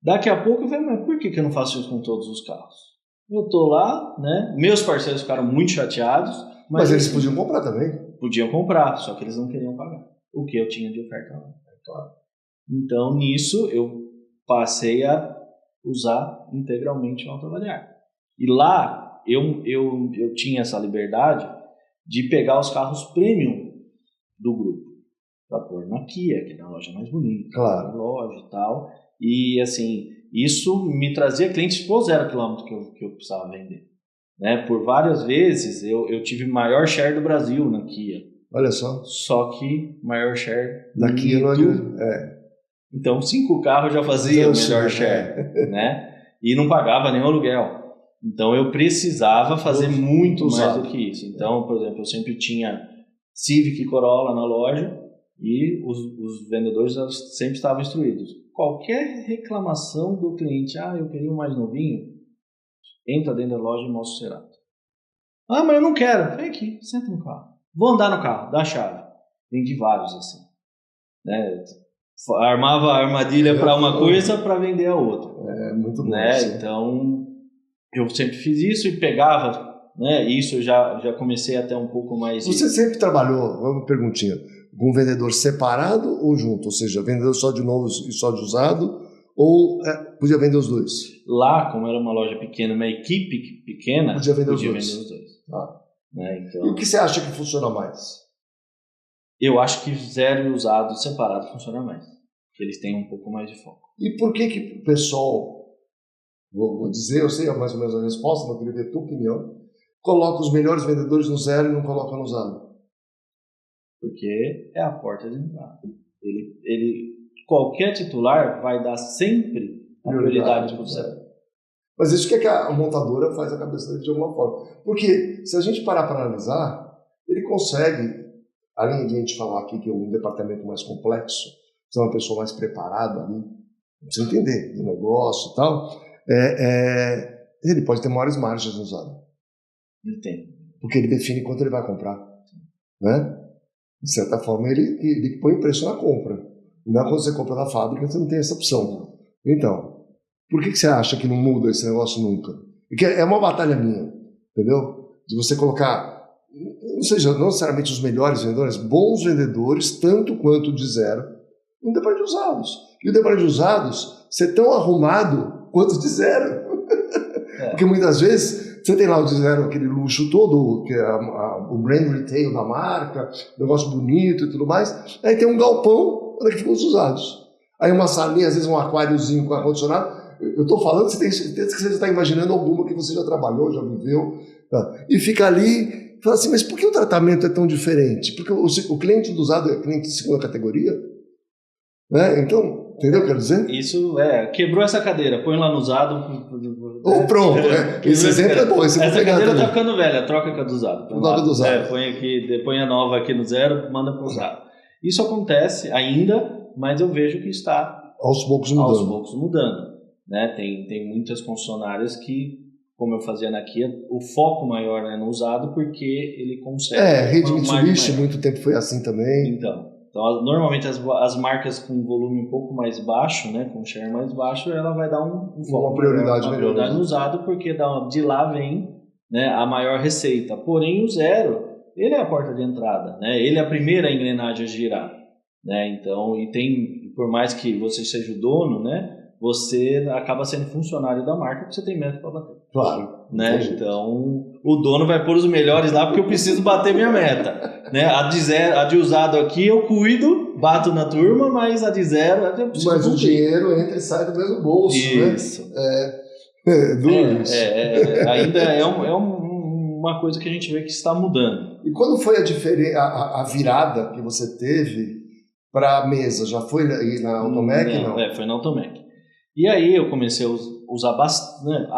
Daqui a pouco eu falei, mas por que eu não faço isso com todos os carros? Eu tô lá, né, meus parceiros ficaram muito chateados. Mas eles podiam comprar também. Podiam comprar, só que eles não queriam pagar o que eu tinha de oferta lá. Claro. Então, nisso, eu passei a usar integralmente o Autoavaliar. E lá, eu tinha essa liberdade de pegar os carros premium do grupo para pôr na Kia, que é a loja mais bonita, claro, a loja e tal. E, assim, isso me trazia clientes por 0 km que eu precisava vender. Né? Por várias vezes, eu tive maior share do Brasil na Kia. Olha só. Só que maior share da Kia não é. Então, 5 carros já fazia o melhor share, né? E não pagava nenhum aluguel. Então, eu precisava fazer muito mais do que isso. Então, por exemplo, eu sempre tinha Civic e Corolla na loja e os vendedores sempre estavam instruídos. Qualquer reclamação do cliente, eu queria um mais novinho, entra dentro da loja e mostra o Cerato. Mas eu não quero. Vem aqui, senta no carro. Vou andar no carro, dá a chave. Vendi vários assim. Né? Armava a armadilha para uma coisa para vender a outra. Muito bom. Né? Então, eu sempre fiz isso e pegava né? Isso eu já comecei até um pouco mais... Você sempre trabalhou, uma perguntinha, com um vendedor separado ou junto? Ou seja, vendedor só de novos e só de usado? Ou podia vender os dois? Lá, como era uma loja pequena, uma equipe pequena, podia vender os dois. Ah. Né? Então, e o que você acha que funciona mais? Eu acho que zero e usado separado funciona mais. Porque eles têm um pouco mais de foco. E por que o pessoal, vou dizer, eu sei mais ou menos a resposta, mas eu queria ver a tua opinião, coloca os melhores vendedores no zero e não coloca no usado? Porque é a porta de entrada. Qualquer titular vai dar sempre a prioridade para o zero. Mas isso que é que a montadora faz a cabeça dele de alguma forma. Porque se a gente parar para analisar, ele consegue, além de a gente falar aqui que é um departamento mais complexo, ser uma pessoa mais preparada ali, você entender do negócio e tal, ele pode ter maiores margens no usado. Ele tem. Porque ele define quanto ele vai comprar. Né? De certa forma, ele põe o preço na compra. Não é quando você compra na fábrica, você não tem essa opção. Então, por que você acha que não muda esse negócio nunca? Porque é uma batalha minha, entendeu? De você colocar, não necessariamente os melhores vendedores, bons vendedores, tanto quanto de zero, no departamento de usados. E o departamento de usados ser tão arrumado quanto de zero. Porque muitas vezes você tem lá o de zero, aquele luxo todo, que é o brand retail da marca, negócio bonito e tudo mais. Aí tem um galpão onde ficam os usados. Aí uma salinha, às vezes um aquáriozinho com ar-condicionado. Eu estou falando, você tem certeza que você está imaginando alguma que você já trabalhou, já viveu. Tá? E fica ali, fala assim, mas por que o tratamento é tão diferente? Porque o cliente do usado é cliente de segunda categoria? Né? Então, entendeu o que eu quero dizer? Isso, quebrou essa cadeira, põe lá no usado. Ou pronto, esse exemplo é bom. Essa cadeira está ficando velha, troca com a do usado. Troca do usado. Põe a nova aqui no zero, manda para o usado. Isso acontece ainda, mas eu vejo que está aos poucos mudando. Né? Tem muitas concessionárias que, como eu fazia na Kia, o foco maior é no usado porque ele consegue... Rede Mitsubishi muito tempo foi assim também. Então normalmente as marcas com volume um pouco mais baixo, né, com share mais baixo, ela vai dar um foco, uma prioridade no usado, porque de lá vem, né, a maior receita. Porém, o zero, ele é a porta de entrada, né? Ele é a primeira engrenagem a girar. Né? Então, por mais que você seja o dono, né, você acaba sendo funcionário da marca porque você tem meta para bater. Claro. Né? Então, o dono vai pôr os melhores lá porque eu preciso bater minha meta. Né? A de usado aqui eu cuido, bato na turma, mas a de zero eu preciso Mas o dinheiro entra e sai do mesmo bolso. Isso. Né? É duro isso. Ainda é uma coisa que a gente vê que está mudando. E quando foi a virada que você teve para a mesa? Já foi na Automec? Não. Foi na Automec. E aí eu comecei a usar bastante, né,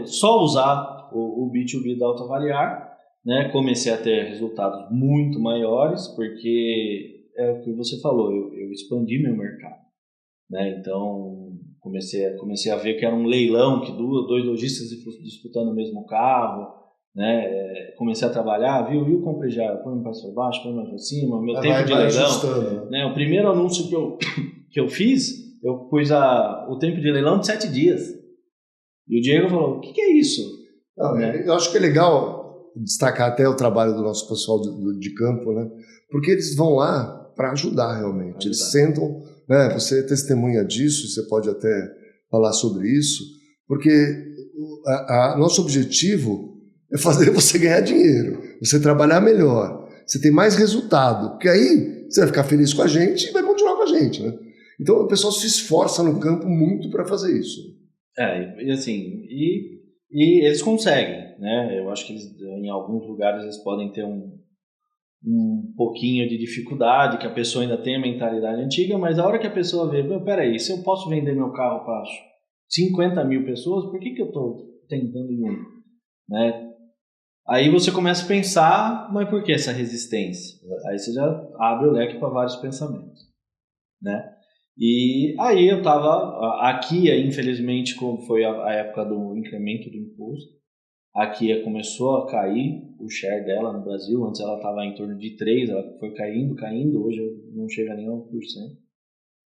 só usar o B2B da Autovaliar, né, comecei a ter resultados muito maiores, porque é o que você falou, eu expandi meu mercado. Né, então comecei a ver que era um leilão, que dois lojistas disputando o mesmo carro, né, comecei a trabalhar, viu, comprei já, põe mais para baixo, põe mais para cima, meu tempo de leilão. Né, o primeiro anúncio que eu fiz, eu pus o tempo de leilão de 7 dias. E o Diego falou, o que é isso? Eu acho que é legal destacar até o trabalho do nosso pessoal de campo, né? Porque eles vão lá para ajudar realmente. Eles sentam, né? Você é testemunha disso, você pode até falar sobre isso, porque nosso objetivo é fazer você ganhar dinheiro, você trabalhar melhor, você ter mais resultado, porque aí você vai ficar feliz com a gente e vai continuar com a gente, né? Então o pessoal se esforça no campo muito para fazer isso. E eles conseguem, né? Eu acho que em alguns lugares eles podem ter um pouquinho de dificuldade, que a pessoa ainda tem a mentalidade antiga, mas a hora que a pessoa vê, peraí, se eu posso vender meu carro para 50 mil pessoas, por que eu estou tentando em um? Né? Aí você começa a pensar, mas por que essa resistência? Aí você já abre o leque para vários pensamentos, né? E aí eu estava, a Kia, infelizmente, como foi a época do incremento do imposto, a Kia começou a cair o share dela no Brasil. Antes ela estava em torno de 3%, ela foi caindo, hoje não chega nem a 1%.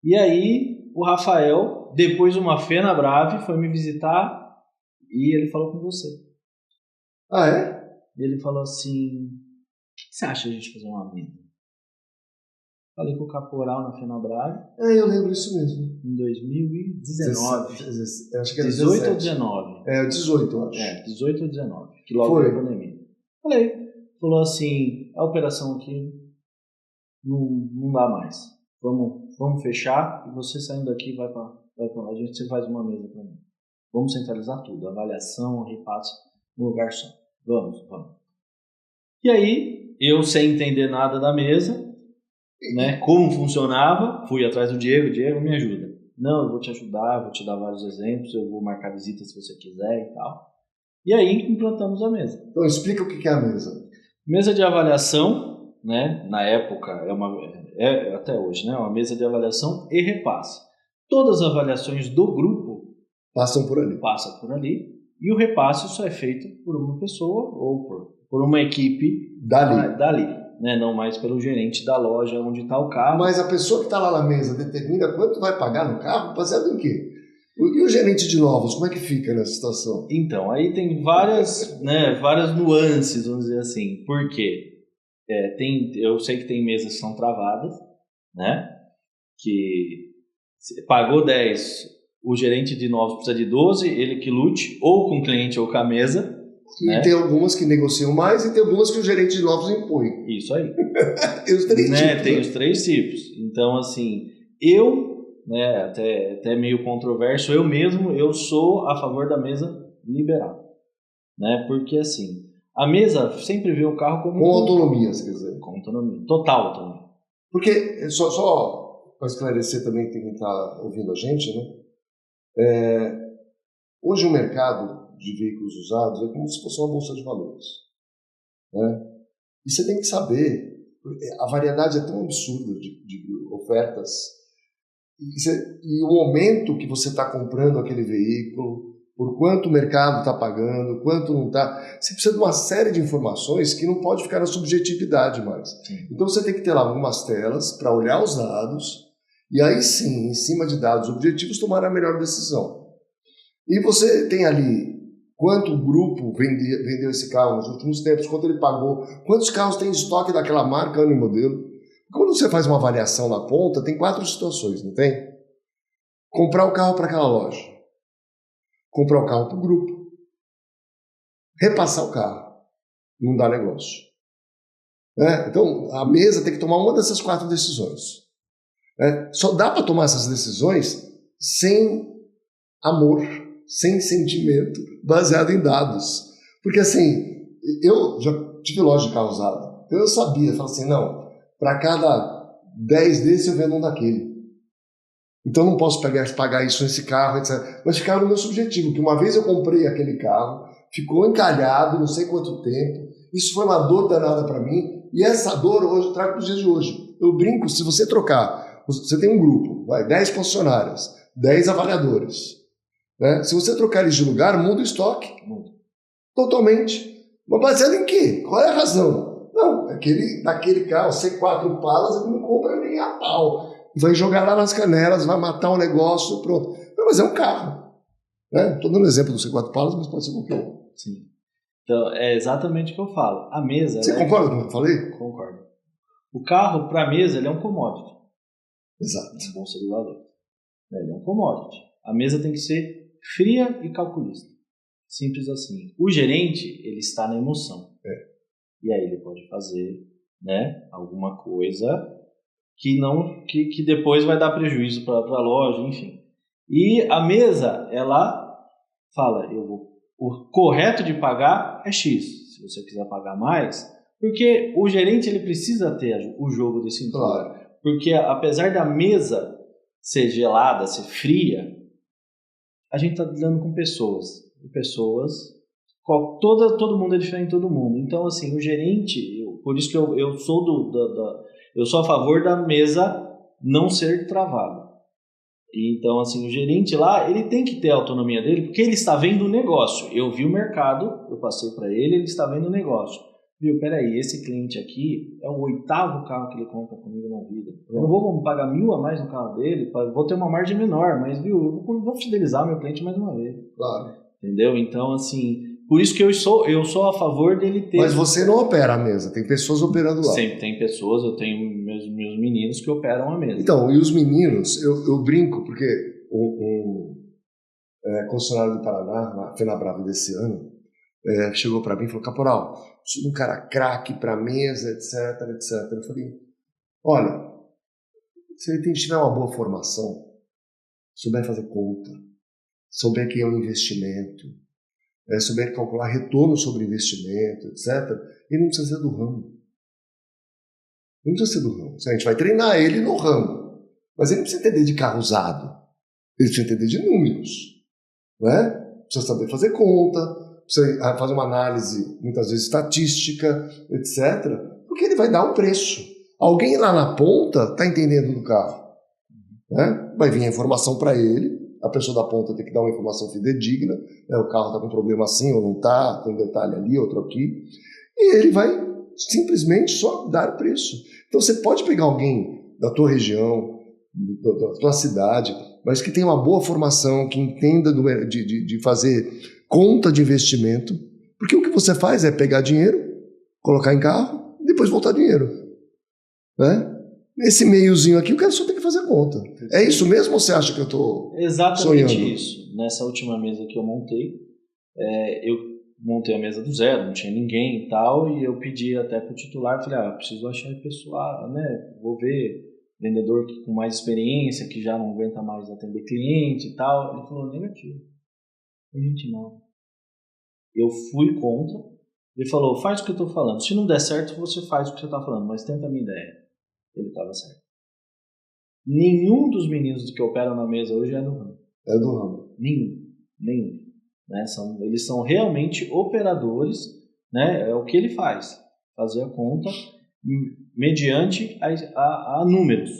E aí o Rafael, depois de uma Fenabrave, foi me visitar e ele falou com você. Ah, é? Ele falou assim, o que você acha de a gente fazer uma mesa? Falei com o Caporal na Fenabrave. Eu lembro isso mesmo. Em 2019. Acho que é 18 ou 19? 18, eu acho. 18 ou 19, que logo veio a pandemia. Falou assim, a operação aqui não dá mais. Vamos fechar e você saindo daqui vai para lá. Você faz uma mesa para mim. Vamos centralizar tudo, avaliação, repasse, num lugar só. Vamos. E aí, eu sem entender nada da mesa, né, como funcionava, fui atrás do Diego, me ajuda. Não, eu vou te ajudar, vou te dar vários exemplos, eu vou marcar visita se você quiser e tal. E aí implantamos a mesa. Então explica o que é a mesa. Mesa de avaliação, né, na época, até hoje, né, uma mesa de avaliação e repasse. Todas as avaliações do grupo passam por ali. E o repasse só é feito por uma pessoa ou por uma equipe dali. Né, não mais pelo gerente da loja onde está o carro. Mas a pessoa que está lá na mesa determina quanto vai pagar no carro, baseado em quê? E o gerente de novos, como é que fica nessa situação? Então, aí tem várias nuances, vamos dizer assim. Por quê? Eu sei que tem mesas que são travadas, né? Que pagou 10, o gerente de novos precisa de 12, ele que lute, ou com o cliente ou com a mesa. E tem algumas que negociam mais e tem algumas que o gerente de novos impõe. Isso aí. Tem os 3 tipos. Tem os 3 tipos. Então, assim, né, até meio controverso, eu sou a favor da mesa liberal. Né? Porque, assim, a mesa sempre vê o carro como... Com autonomia, se quiser. Com autonomia. Total autonomia. Porque, só para esclarecer também quem está ouvindo a gente, né? Hoje o mercado de veículos usados é como se fosse uma bolsa de valores, né? E você tem que saber, a variedade é tão absurda de ofertas, e o momento que você está comprando aquele veículo, por quanto o mercado está pagando, quanto não está, você precisa de uma série de informações que não pode ficar na subjetividade mais. Sim. Então você tem que ter lá algumas telas para olhar os dados, e aí sim, em cima de dados objetivos, tomar a melhor decisão. E você tem ali quanto o grupo vendeu esse carro nos últimos tempos, quanto ele pagou, quantos carros tem em estoque daquela marca, ano e modelo. Quando você faz uma avaliação na ponta, tem 4 situações, não tem? Comprar o carro para aquela loja, comprar o carro para o grupo, repassar o carro, não dá negócio. Né? Então, a mesa tem que tomar uma dessas 4 decisões. Né? Só dá para tomar essas decisões sem amor, sem sentimento, baseado em dados. Porque assim, eu já tive loja de carro usado, então eu sabia, eu falava assim, não, para cada 10 desses eu vendo um daquele. Então não posso pagar isso nesse carro, etc. Mas ficava no meu subjetivo, que uma vez eu comprei aquele carro, ficou encalhado não sei quanto tempo, isso foi uma dor danada para mim, e essa dor hoje eu trago para os dias de hoje. Eu brinco, se você trocar, você tem um grupo, 10 concessionárias, 10 avaliadores, né? Se você trocar eles de lugar, muda o estoque. Totalmente. Mas baseado em quê? Qual é a razão? Não, daquele carro, C4 Palas, ele não compra nem a pau. Vai jogar lá nas canelas, vai matar o negócio, pronto. Não, mas é um carro. Estou dando exemplo do C4 Palas, mas pode ser qualquer um. Sim. Então, é exatamente o que eu falo. A mesa... Você concorda com o que eu falei? Concordo. O carro, para a mesa, ele é um commodity. Exato. Uma bolsa de valores. Ele é um commodity. A mesa tem que ser fria e calculista. Simples assim. O gerente, ele está na emoção. E aí ele pode fazer, né, alguma coisa que depois vai dar prejuízo para a loja, enfim. E a mesa, ela fala, o correto de pagar é X. Se você quiser pagar mais, porque o gerente ele precisa ter o jogo de cintura. Claro. Porque apesar da mesa ser gelada, ser fria, a gente está lidando com pessoas. E pessoas, todo mundo é diferente de todo mundo. Então, assim, o gerente, por isso que eu sou eu sou a favor da mesa não ser travada. Então, assim, o gerente lá, ele tem que ter a autonomia dele, porque ele está vendo o negócio. Eu vi o mercado, eu passei para ele está vendo o negócio. Viu, peraí, esse cliente aqui é o 8º carro que ele compra comigo na vida. Eu não vou pagar 1.000 a mais no carro dele, vou ter uma margem menor, mas, viu, eu vou fidelizar meu cliente mais uma vez. Claro. Entendeu? Então, assim, Por isso que eu sou a favor dele ter... Mas você não opera a mesa, tem pessoas operando lá. Sempre tem pessoas, eu tenho meus meninos que operam a mesa. Então, e os meninos, eu brinco, porque concessionário do Paraná, na Fenabrave desse ano, chegou para mim e falou: Caporal, preciso de um cara craque para mesa, etc, etc. Eu falei: olha, se ele tiver uma boa formação, souber fazer conta, souber que é um investimento, souber calcular retorno sobre investimento, etc., ele não precisa ser do ramo. Não precisa ser do ramo. A gente vai treinar ele no ramo, mas ele não precisa entender de carro usado. Ele precisa entender de números, né? Precisa saber fazer conta, precisa fazer uma análise, muitas vezes estatística, etc., porque ele vai dar um preço. Alguém lá na ponta está entendendo do carro, né? Vai vir a informação para ele, a pessoa da ponta tem que dar uma informação fidedigna, né? O carro está com problema assim ou não está, tem um detalhe ali, outro aqui, e ele vai simplesmente só dar o preço. Então você pode pegar alguém da tua região, da tua cidade, mas que tenha uma boa formação, que entenda de fazer conta de investimento, porque o que você faz é pegar dinheiro, colocar em carro e depois voltar dinheiro, né? Nesse meiozinho aqui o cara só tem que fazer conta. É isso mesmo ou você acha que eu estou sonhando? Exatamente isso. Nessa última mesa que eu montei, eu montei a mesa do zero, não tinha ninguém e tal, e eu pedi até para o titular, falei, preciso achar pessoal, né? Vou ver vendedor com mais experiência, que já não aguenta mais atender cliente e tal. Ele falou: negativo. A gente não. Eu fui contra. Ele falou: faz o que eu estou falando. Se não der certo, você faz o que você está falando, mas tenta a minha ideia. Ele estava certo. Nenhum dos meninos que operam na mesa hoje é do ramo. É do ramo. Nenhum. Né? Eles são realmente operadores, né? É o que ele faz. Fazer a conta mediante a números,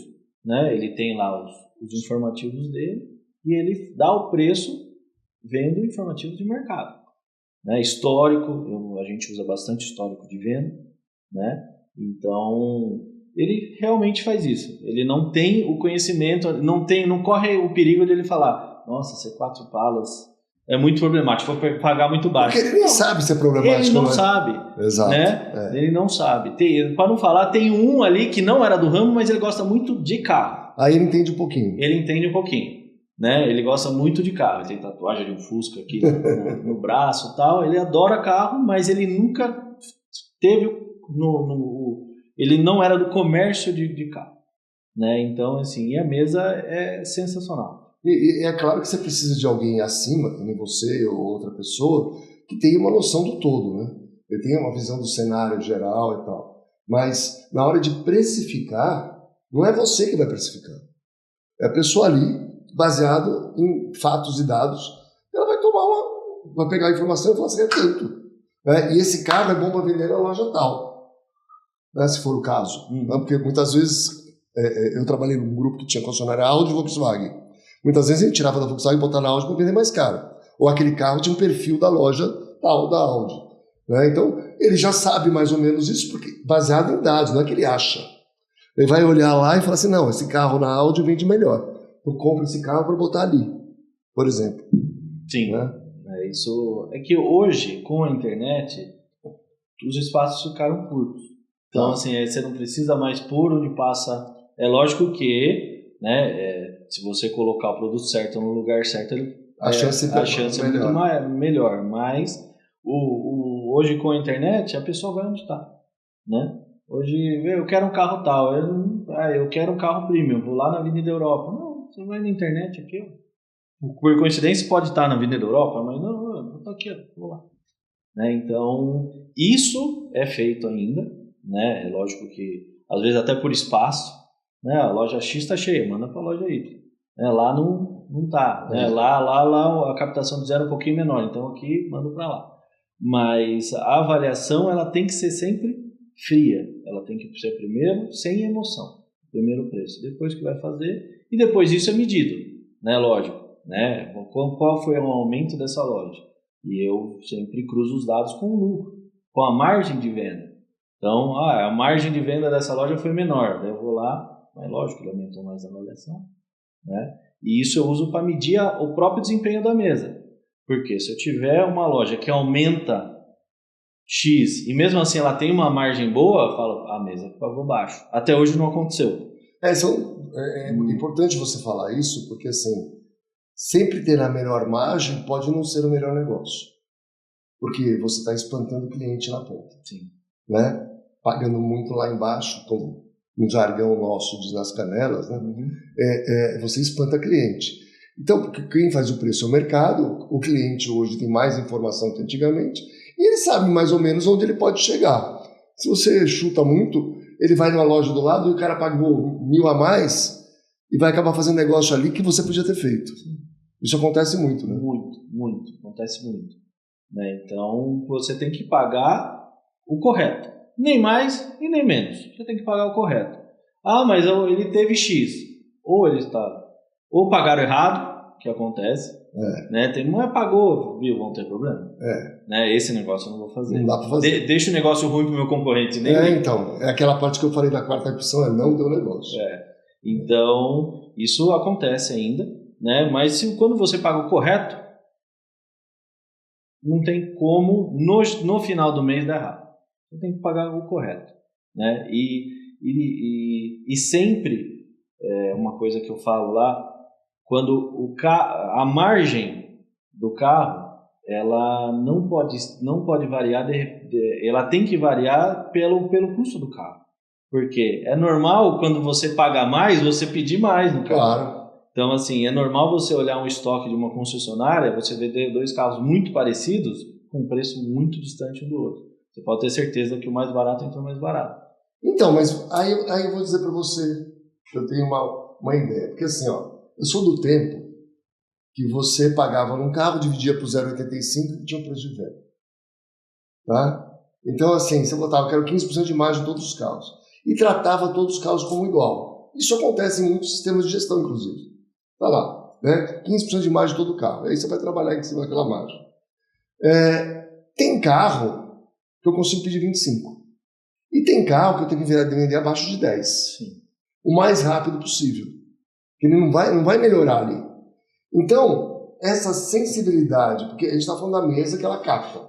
né? Ele tem lá os informativos dele e ele dá o preço vendo informativos de mercado, né? Histórico, a gente usa bastante histórico de venda, né? Então ele realmente faz isso. Ele não tem o conhecimento, não corre o perigo de ele falar: nossa, C4 palas é muito problemático, vou pagar muito baixo. Porque ele nem sabe se é problemático. Ele não sabe. Exato. Né? Ele não sabe. Para não falar, tem um ali que não era do ramo, mas ele gosta muito de carro. Aí ele entende um pouquinho. Ele entende um pouquinho. Né? Ele gosta muito de carro. Ele tem tatuagem de um Fusca aqui no braço e tal. Ele adora carro, mas ele nunca teve ele não era do comércio de carro. Né? Então, assim, e a mesa é sensacional. E é claro que você precisa de alguém acima, como você ou outra pessoa, que tenha uma noção do todo, né? Ele tenha uma visão do cenário geral e tal. Mas na hora de precificar, não é você que vai precificar. É a pessoa ali, baseado em fatos e dados, ela vai pegar a informação e falar assim: é tanto. Né? E esse carro é bom para vender na loja tal, né? Se for o caso. Né? Porque muitas vezes eu trabalhei num grupo que tinha concessionária Audi e Volkswagen. Muitas vezes a gente tirava da Volkswagen e botava na Audi para vender mais caro. Ou aquele carro tinha um perfil da loja tal, da Audi. Né? Então, ele já sabe mais ou menos isso, porque baseado em dados, não é que ele acha. Ele vai olhar lá e falar assim: não, esse carro na Audi vende melhor. Eu compro esse carro para botar ali, por exemplo. Sim. Né? Isso é que hoje, com a internet, os espaços ficaram curtos. Então, assim, você não precisa mais pôr onde passa. É lógico que, né, se você colocar o produto certo no lugar certo, a chance é muito melhor. Mas hoje com a internet, a pessoa vai onde está, né? Hoje, eu quero um carro tal, eu quero um carro premium, vou lá na Avenida Europa. Não, você vai na internet aqui, ó. Por coincidência pode estar na Avenida Europa, mas não, eu tô aqui, ó, vou lá. Né? Então, isso é feito ainda, né? É lógico que, às vezes até por espaço, né? A loja X está cheia, manda para a loja Y. Né? Lá não tá, né? Lá a captação de zero é um pouquinho menor, então aqui mando para lá. Mas a avaliação, ela tem que ser sempre fria, ela tem que ser primeiro sem emoção, primeiro preço, depois que vai fazer, e depois isso é medido, né? Lógico, né? Qual foi o aumento dessa loja? E eu sempre cruzo os dados com o lucro, com a margem de venda. Então, a margem de venda dessa loja foi menor, daí eu vou lá, mas lógico que ele aumentou mais a avaliação, né? E isso eu uso para medir o próprio desempenho da mesa. Porque se eu tiver uma loja que aumenta X e mesmo assim ela tem uma margem boa, eu falo, a mesa pagou baixo. Até hoje não aconteceu. É importante você falar isso, porque assim, sempre ter a melhor margem pode não ser o melhor negócio. Porque você está espantando o cliente na ponta. Sim. Né? Pagando muito lá embaixo, como no jargão nosso diz nas canelas, né? Você espanta cliente. Então, quem faz o preço é o mercado, o cliente hoje tem mais informação que antigamente, e ele sabe mais ou menos onde ele pode chegar. Se você chuta muito, ele vai numa loja do lado e o cara pagou 1.000 a mais e vai acabar fazendo negócio ali que você podia ter feito. Isso acontece muito, né? Muito. Acontece muito. Né? Então, você tem que pagar o correto. Nem mais e nem menos. Você tem que pagar o correto. Ah, mas ele teve X. Ou pagaram errado, que acontece. Né? Pagou, viu, vão ter problema. Né? Esse negócio eu não vou fazer. Não dá pra fazer. Deixa o negócio ruim pro meu concorrente. Então, é aquela parte que eu falei da quarta opção, não deu negócio. Então, isso acontece ainda, né? Mas quando você paga o correto, não tem como no final do mês dar errado. Você tem que pagar o correto, né? E sempre, uma coisa que eu falo lá, quando a margem do carro, ela não pode variar, ela tem que variar pelo custo do carro. Porque é normal, quando você paga mais, você pedir mais no carro. Claro. Então, assim, é normal você olhar um estoque de uma concessionária, você vê 2 carros muito parecidos, com um preço muito distante um do outro. Você pode ter certeza que o mais barato entrou mais barato. Então, mas aí eu vou dizer para você, eu tenho uma ideia. Porque assim, eu sou do tempo que você pagava num carro, dividia por 0,85 e tinha um preço de venda. Tá? Então, assim, você botava, eu quero 15% de margem em todos os carros. E tratava todos os carros como igual. Isso acontece em muitos sistemas de gestão, inclusive. Tá lá, né? 15% de margem de todo o carro. Aí você vai trabalhar em cima daquela margem. Tem carro que eu consigo pedir 25. E tem carro que eu tenho que vender abaixo de 10. Sim. O mais rápido possível. Ele não vai melhorar ali. Então, essa sensibilidade, porque a gente está falando da mesa que ela capta.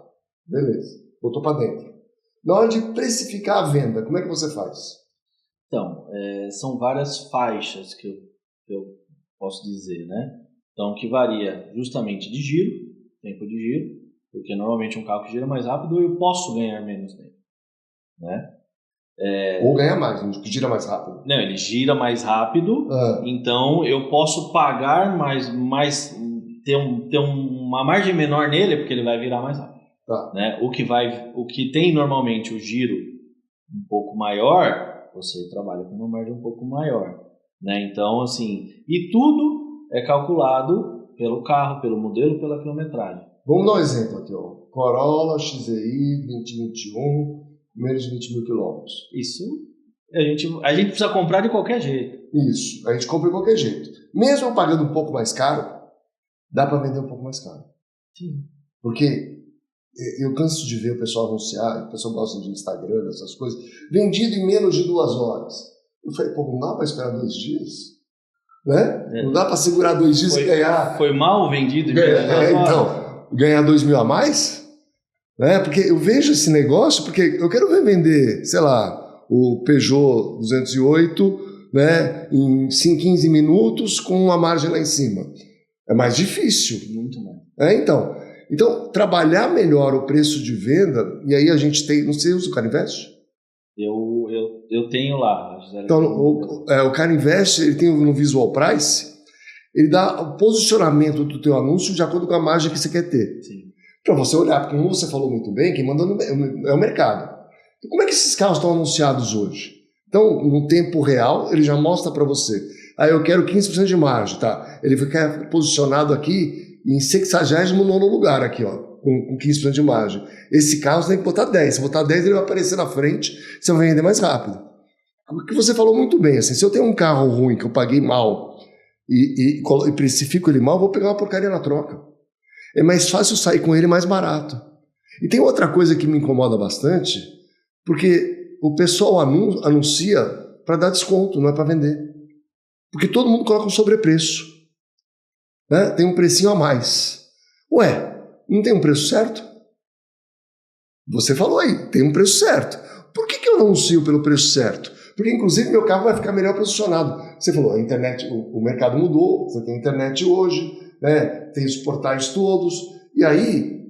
Beleza, botou para dentro. Na hora de precificar a venda, como é que você faz? Então, são várias faixas que eu posso dizer, né? Então, que varia justamente de giro, tempo de giro, porque normalmente um carro que gira mais rápido eu posso ganhar menos nele, né? Ou ganhar mais, que gira mais rápido. Não, ele gira mais rápido, então eu posso pagar mais ter uma margem menor nele, porque ele vai virar mais rápido. Tá. Né? O que tem normalmente o giro um pouco maior, você trabalha com uma margem um pouco maior. Né? Então, assim, e tudo é calculado pelo carro, pelo modelo, pela quilometragem. Vamos dar um exemplo aqui, ó. Corolla XEI 2021, menos de 20 mil quilômetros. Isso, a gente precisa comprar de qualquer jeito. Isso, a gente compra de qualquer jeito. Mesmo pagando um pouco mais caro, dá para vender um pouco mais caro. Sim. Porque eu canso de ver o pessoal anunciar, o pessoal gosta de Instagram, essas coisas, vendido em menos de 2 horas. Eu falei, não dá para esperar 2 dias? Né? Não dá para segurar 2 dias e ganhar... Foi mal vendido em menos de 2 horas? Então, ganhar 2 mil a mais? Né? Porque eu vejo esse negócio, porque eu quero ver vender, sei lá, o Peugeot 208, né, em 15 minutos com uma margem lá em cima. É mais difícil. Muito mais. Então, trabalhar melhor o preço de venda, e aí a gente tem... Não sei, usa o Carinvest? Eu tenho lá. Então, o Carinvest, ele tem no Visual Price, ele dá o posicionamento do teu anúncio de acordo com a margem que você quer ter. Sim. Para você olhar, porque como você falou muito bem, quem manda é o mercado. Então, como é que esses carros estão anunciados hoje? Então, no tempo real, ele já mostra para você. Eu quero 15% de margem, tá? Ele fica posicionado aqui em 69º lugar, aqui, ó, com 15% de margem. Esse carro você tem que botar 10. Se botar 10, ele vai aparecer na frente, você vai vender mais rápido. O que você falou muito bem, assim, se eu tenho um carro ruim que eu paguei mal e precifico ele mal, eu vou pegar uma porcaria na troca. É mais fácil sair com ele mais barato. E tem outra coisa que me incomoda bastante, porque o pessoal anuncia para dar desconto, não é para vender. Porque todo mundo coloca um sobrepreço. Né? Tem um precinho a mais. Ué, não tem um preço certo? Você falou aí, tem um preço certo. Por que eu não anuncio pelo preço certo? Porque, inclusive, meu carro vai ficar melhor posicionado. Você falou, a internet, o mercado mudou, você tem internet hoje, né? Tem os portais todos, e aí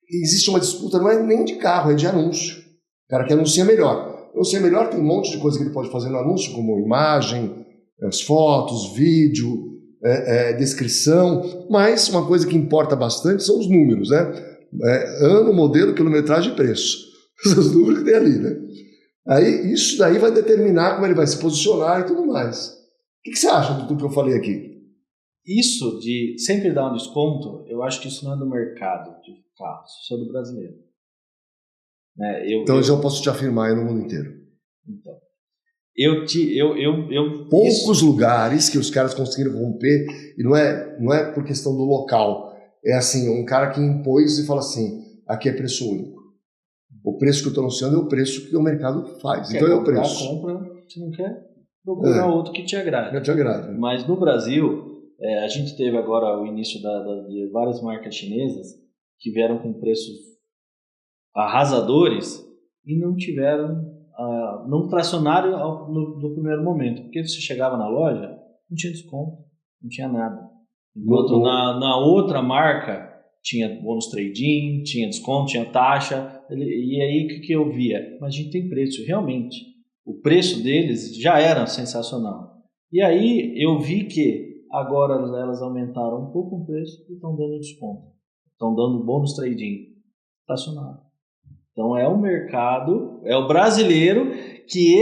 existe uma disputa, não é nem de carro, é de anúncio. O cara que anuncia melhor. Anuncia melhor, tem um monte de coisa que ele pode fazer no anúncio, como imagem, as fotos, vídeo, descrição, mas uma coisa que importa bastante são os números, né? Ano, modelo, quilometragem e preço. Os números que tem ali, né? Aí, isso daí vai determinar como ele vai se posicionar e tudo mais. O que você acha de tudo que eu falei aqui? Isso de sempre dar um desconto, eu acho que isso não é do mercado de carros, isso é do brasileiro. Então eu já posso te afirmar, no mundo inteiro. Então, poucos lugares que os caras conseguiram romper, e não é por questão do local, é assim, um cara que impôs e fala assim, aqui é preço único. O preço que eu estou anunciando é o preço que o mercado faz. Então é o preço. Compra, se não quer, procura outro que te agrade. Que te agrade. Mas no Brasil, a gente teve agora o início de várias marcas chinesas que vieram com preços arrasadores e não tiveram, não tracionaram no primeiro momento. Porque você chegava na loja, não tinha desconto, não tinha nada. Enquanto na outra marca tinha bônus trade-in, tinha desconto, tinha taxa, e aí o que eu via? Mas a gente tem preço, realmente. O preço deles já era sensacional. E aí eu vi que agora elas aumentaram um pouco o preço e estão dando desconto. Estão dando bônus trade-in. Estacionário. Então é o mercado, é o brasileiro que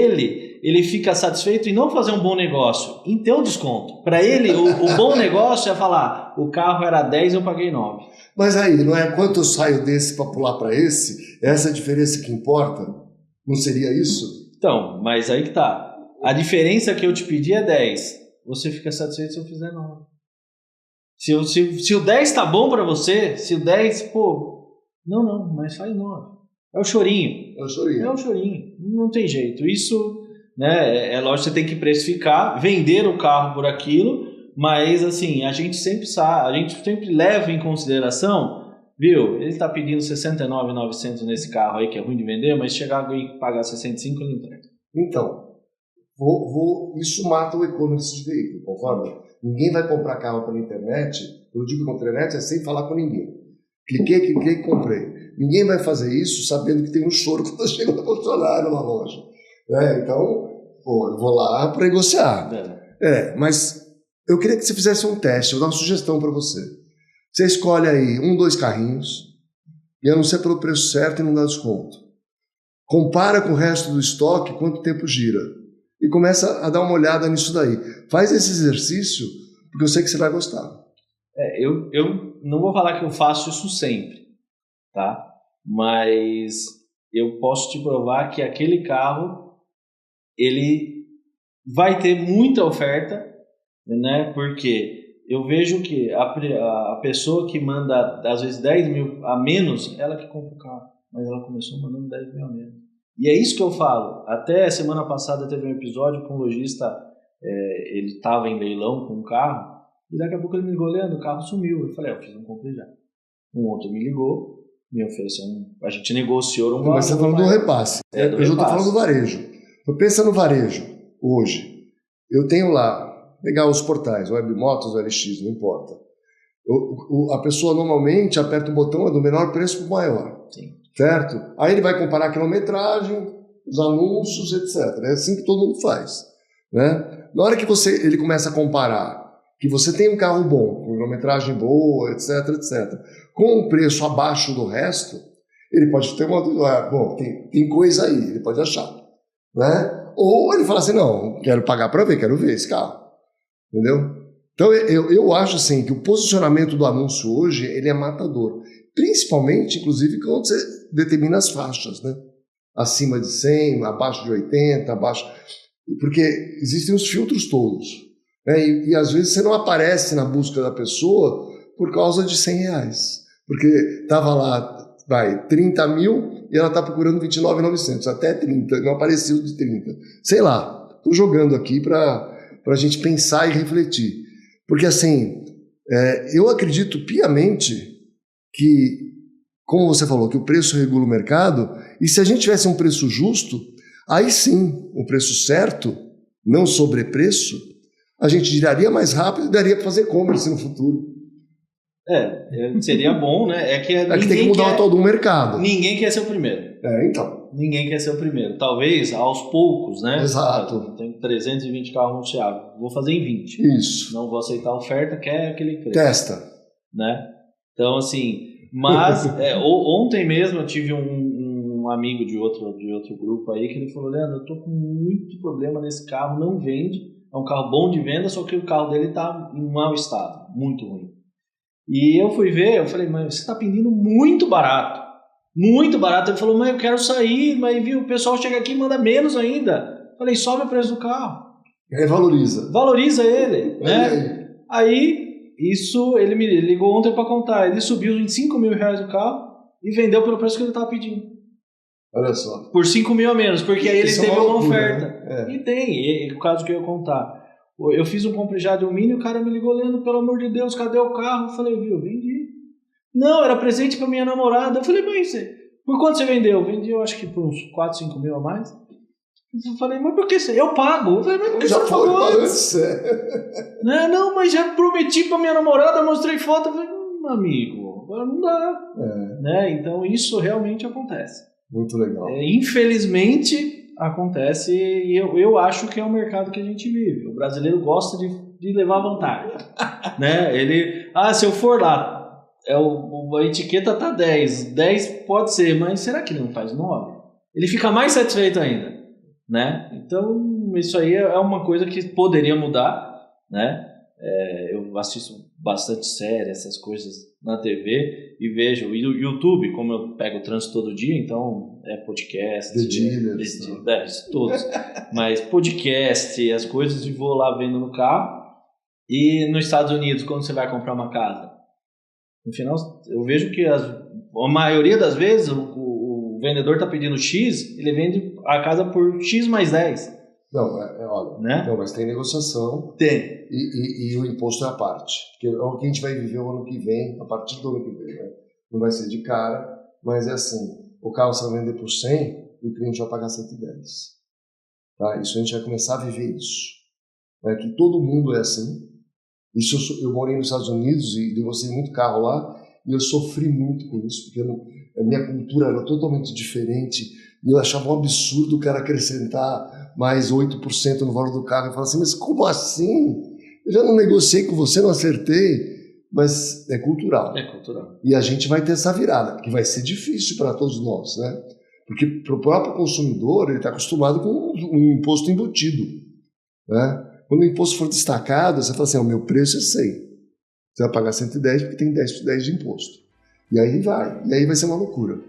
ele fica satisfeito em não fazer um bom negócio, em ter um desconto. Para ele, o bom negócio é falar, o carro era 10, eu paguei 9. Mas aí, não é quanto eu saio desse para pular para esse? Essa é a diferença que importa? Não seria isso? Então, mas aí que tá. A diferença que eu te pedi é 10. Você fica satisfeito se eu fizer 9. Se o 10 tá bom para você, se o 10, pô, não, mas faz 9. É o chorinho. É o chorinho. É o chorinho. Não tem jeito. Isso, né, é lógico, você tem que precificar, vender o carro por aquilo, mas assim, a gente sempre leva em consideração, viu? Ele está pedindo 69.900 nesse carro aí, que é ruim de vender, mas chegar alguém e pagar 65, ele entrega. Então, isso mata o e-commerce de veículo, concorda? Ninguém vai comprar carro pela internet, eu digo pela internet, é sem falar com ninguém. Cliquei e comprei. Ninguém vai fazer isso sabendo que tem um choro quando chega no funcionário na loja. Então, eu vou lá para negociar. Mas eu queria que você fizesse um teste, eu vou dar uma sugestão para você. Você escolhe aí 2 carrinhos e anuncia pelo preço certo e não dá desconto. Compara com o resto do estoque quanto tempo gira. E começa a dar uma olhada nisso daí. Faz esse exercício, porque eu sei que você vai gostar. Eu não vou falar que eu faço isso sempre, tá? Mas eu posso te provar que aquele carro, ele vai ter muita oferta, né? Porque eu vejo que a pessoa que manda, às vezes, 10 mil a menos, ela que compra o carro. Mas ela começou mandando 10 mil a menos. E é isso que eu falo. Até semana passada teve um episódio com um lojista, ele estava em leilão com um carro, e daqui a pouco ele me ligou, Leandro, o carro sumiu. Eu falei, eu fiz um compra já. Um outro me ligou, me ofereceu a gente negociou um valor. Mas você está falando do repasse. Eu já estou falando do varejo. Pensa no varejo, hoje. Eu tenho lá, pegar os portais, Webmotos, OLX, não importa. A pessoa normalmente aperta o botão do menor preço para o maior. Sim. Certo? Aí ele vai comparar a quilometragem, os anúncios, etc. É assim que todo mundo faz. Né? Na hora que ele começa a comparar que você tem um carro bom, com quilometragem boa, etc, com um preço abaixo do resto, ele pode ter uma dúvida, tem coisa aí, ele pode achar. Né? Ou ele fala assim, não, quero pagar para ver, quero ver esse carro. Entendeu? Então eu acho assim, que o posicionamento do anúncio hoje ele é matador. Principalmente, inclusive, quando você determina as faixas, né? Acima de 100, abaixo de 80, abaixo... Porque existem os filtros todos. Né? E às vezes você não aparece na busca da pessoa por causa de R$100. Porque estava lá, 30 mil e ela está procurando 29.900, até 30, não apareceu de 30. Sei lá, estou jogando aqui para a gente pensar e refletir. Porque assim, eu acredito piamente que, como você falou, que o preço regula o mercado, e se a gente tivesse um preço justo, aí sim, um preço certo, não sobrepreço, a gente giraria mais rápido e daria para fazer e-commerce no futuro. Seria bom, né? É que tem que mudar todo o mercado. Ninguém quer ser o primeiro. Então. Ninguém quer ser o primeiro. Talvez aos poucos, né? Exato. Tem 320 carros anunciados. Vou fazer em 20. Isso. Não vou aceitar a oferta, quer aquele preço. Testa. Né? Então, assim, mas ontem mesmo eu tive um amigo de outro grupo aí que ele falou: Leandro, eu tô com muito problema nesse carro, não vende. É um carro bom de venda, só que o carro dele tá em mau estado, muito ruim. E eu fui ver, eu falei: mas você tá pedindo muito barato. Muito barato. Ele falou: mas eu quero sair, mas viu, o pessoal chega aqui e manda menos ainda. Eu falei: sobe o preço do carro. Revaloriza. Valoriza ele, né? Aí, isso, ele me ligou ontem para contar. Ele subiu em R$5.000 o carro e vendeu pelo preço que ele estava pedindo. Olha só. Por 5 mil a menos, porque aí ele teve uma oferta. Né? E tem, o caso que eu ia contar. Eu fiz um compra já de alumínio, o cara me ligou: Leandro, pelo amor de Deus, cadê o carro? Eu falei: viu, vendi. Não, era presente para minha namorada. Eu falei: mas por quanto você vendeu? Vendi, eu acho que por uns 4, 5 mil a mais. Eu falei: mas por que você? Eu pago. Eu falei: mas por que já você foi, pagou antes? Não, mas já prometi para minha namorada, mostrei foto. Eu falei: amigo, agora não dá. Né? Então isso realmente acontece. Muito legal. Infelizmente acontece, e eu acho que é o mercado que a gente vive. O brasileiro gosta de levar vantagem. Né? Ele, se eu for lá, a etiqueta tá 10 pode ser, mas será que ele não faz 9? Ele fica mais satisfeito ainda. Né? Então isso aí é uma coisa que poderia mudar. Né? Eu assisto bastante série, essas coisas na TV, e vejo, e o YouTube, como eu pego o trânsito todo dia, então podcast, todos, mas podcast, as coisas, e vou lá vendo no carro. E nos Estados Unidos, quando você vai comprar uma casa, no final eu vejo que a maioria das vezes o vendedor está pedindo X, ele vende a casa por X mais 10. Não, olha, né? Não, mas tem negociação. Tem. E o imposto é a parte. Porque é o que a gente vai viver o ano que vem, a partir do ano que vem. Né? Não vai ser de cara, mas é assim: o carro você vai vender por 100 e o cliente vai pagar 110. Tá? Isso a gente vai começar a viver isso. Que todo mundo é assim. Isso eu morei nos Estados Unidos e negociei muito carro lá, e eu sofri muito com isso, porque a minha cultura era totalmente diferente. E eu achava um absurdo o cara acrescentar mais 8% no valor do carro. Eu falava assim: mas como assim? Eu já não negociei com você, não acertei. Mas é cultural. É cultural. E a gente vai ter essa virada, que vai ser difícil para todos nós, né? Porque para o próprio consumidor, ele está acostumado com um imposto embutido. Né? Quando o imposto for destacado, você fala assim: o meu preço é 100. Você vai pagar 110 porque tem 10 de imposto. E aí vai ser uma loucura.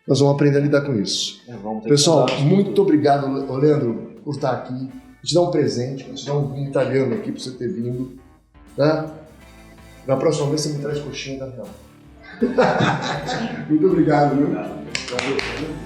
Nós vamos aprender a lidar com isso. Pessoal, muito obrigado, Leandro, por estar aqui. Vou te dar um presente, vou te dar um vinho italiano aqui para você ter vindo. Tá? Na próxima vez você me traz coxinha da Real. Muito obrigado, viu? Valeu.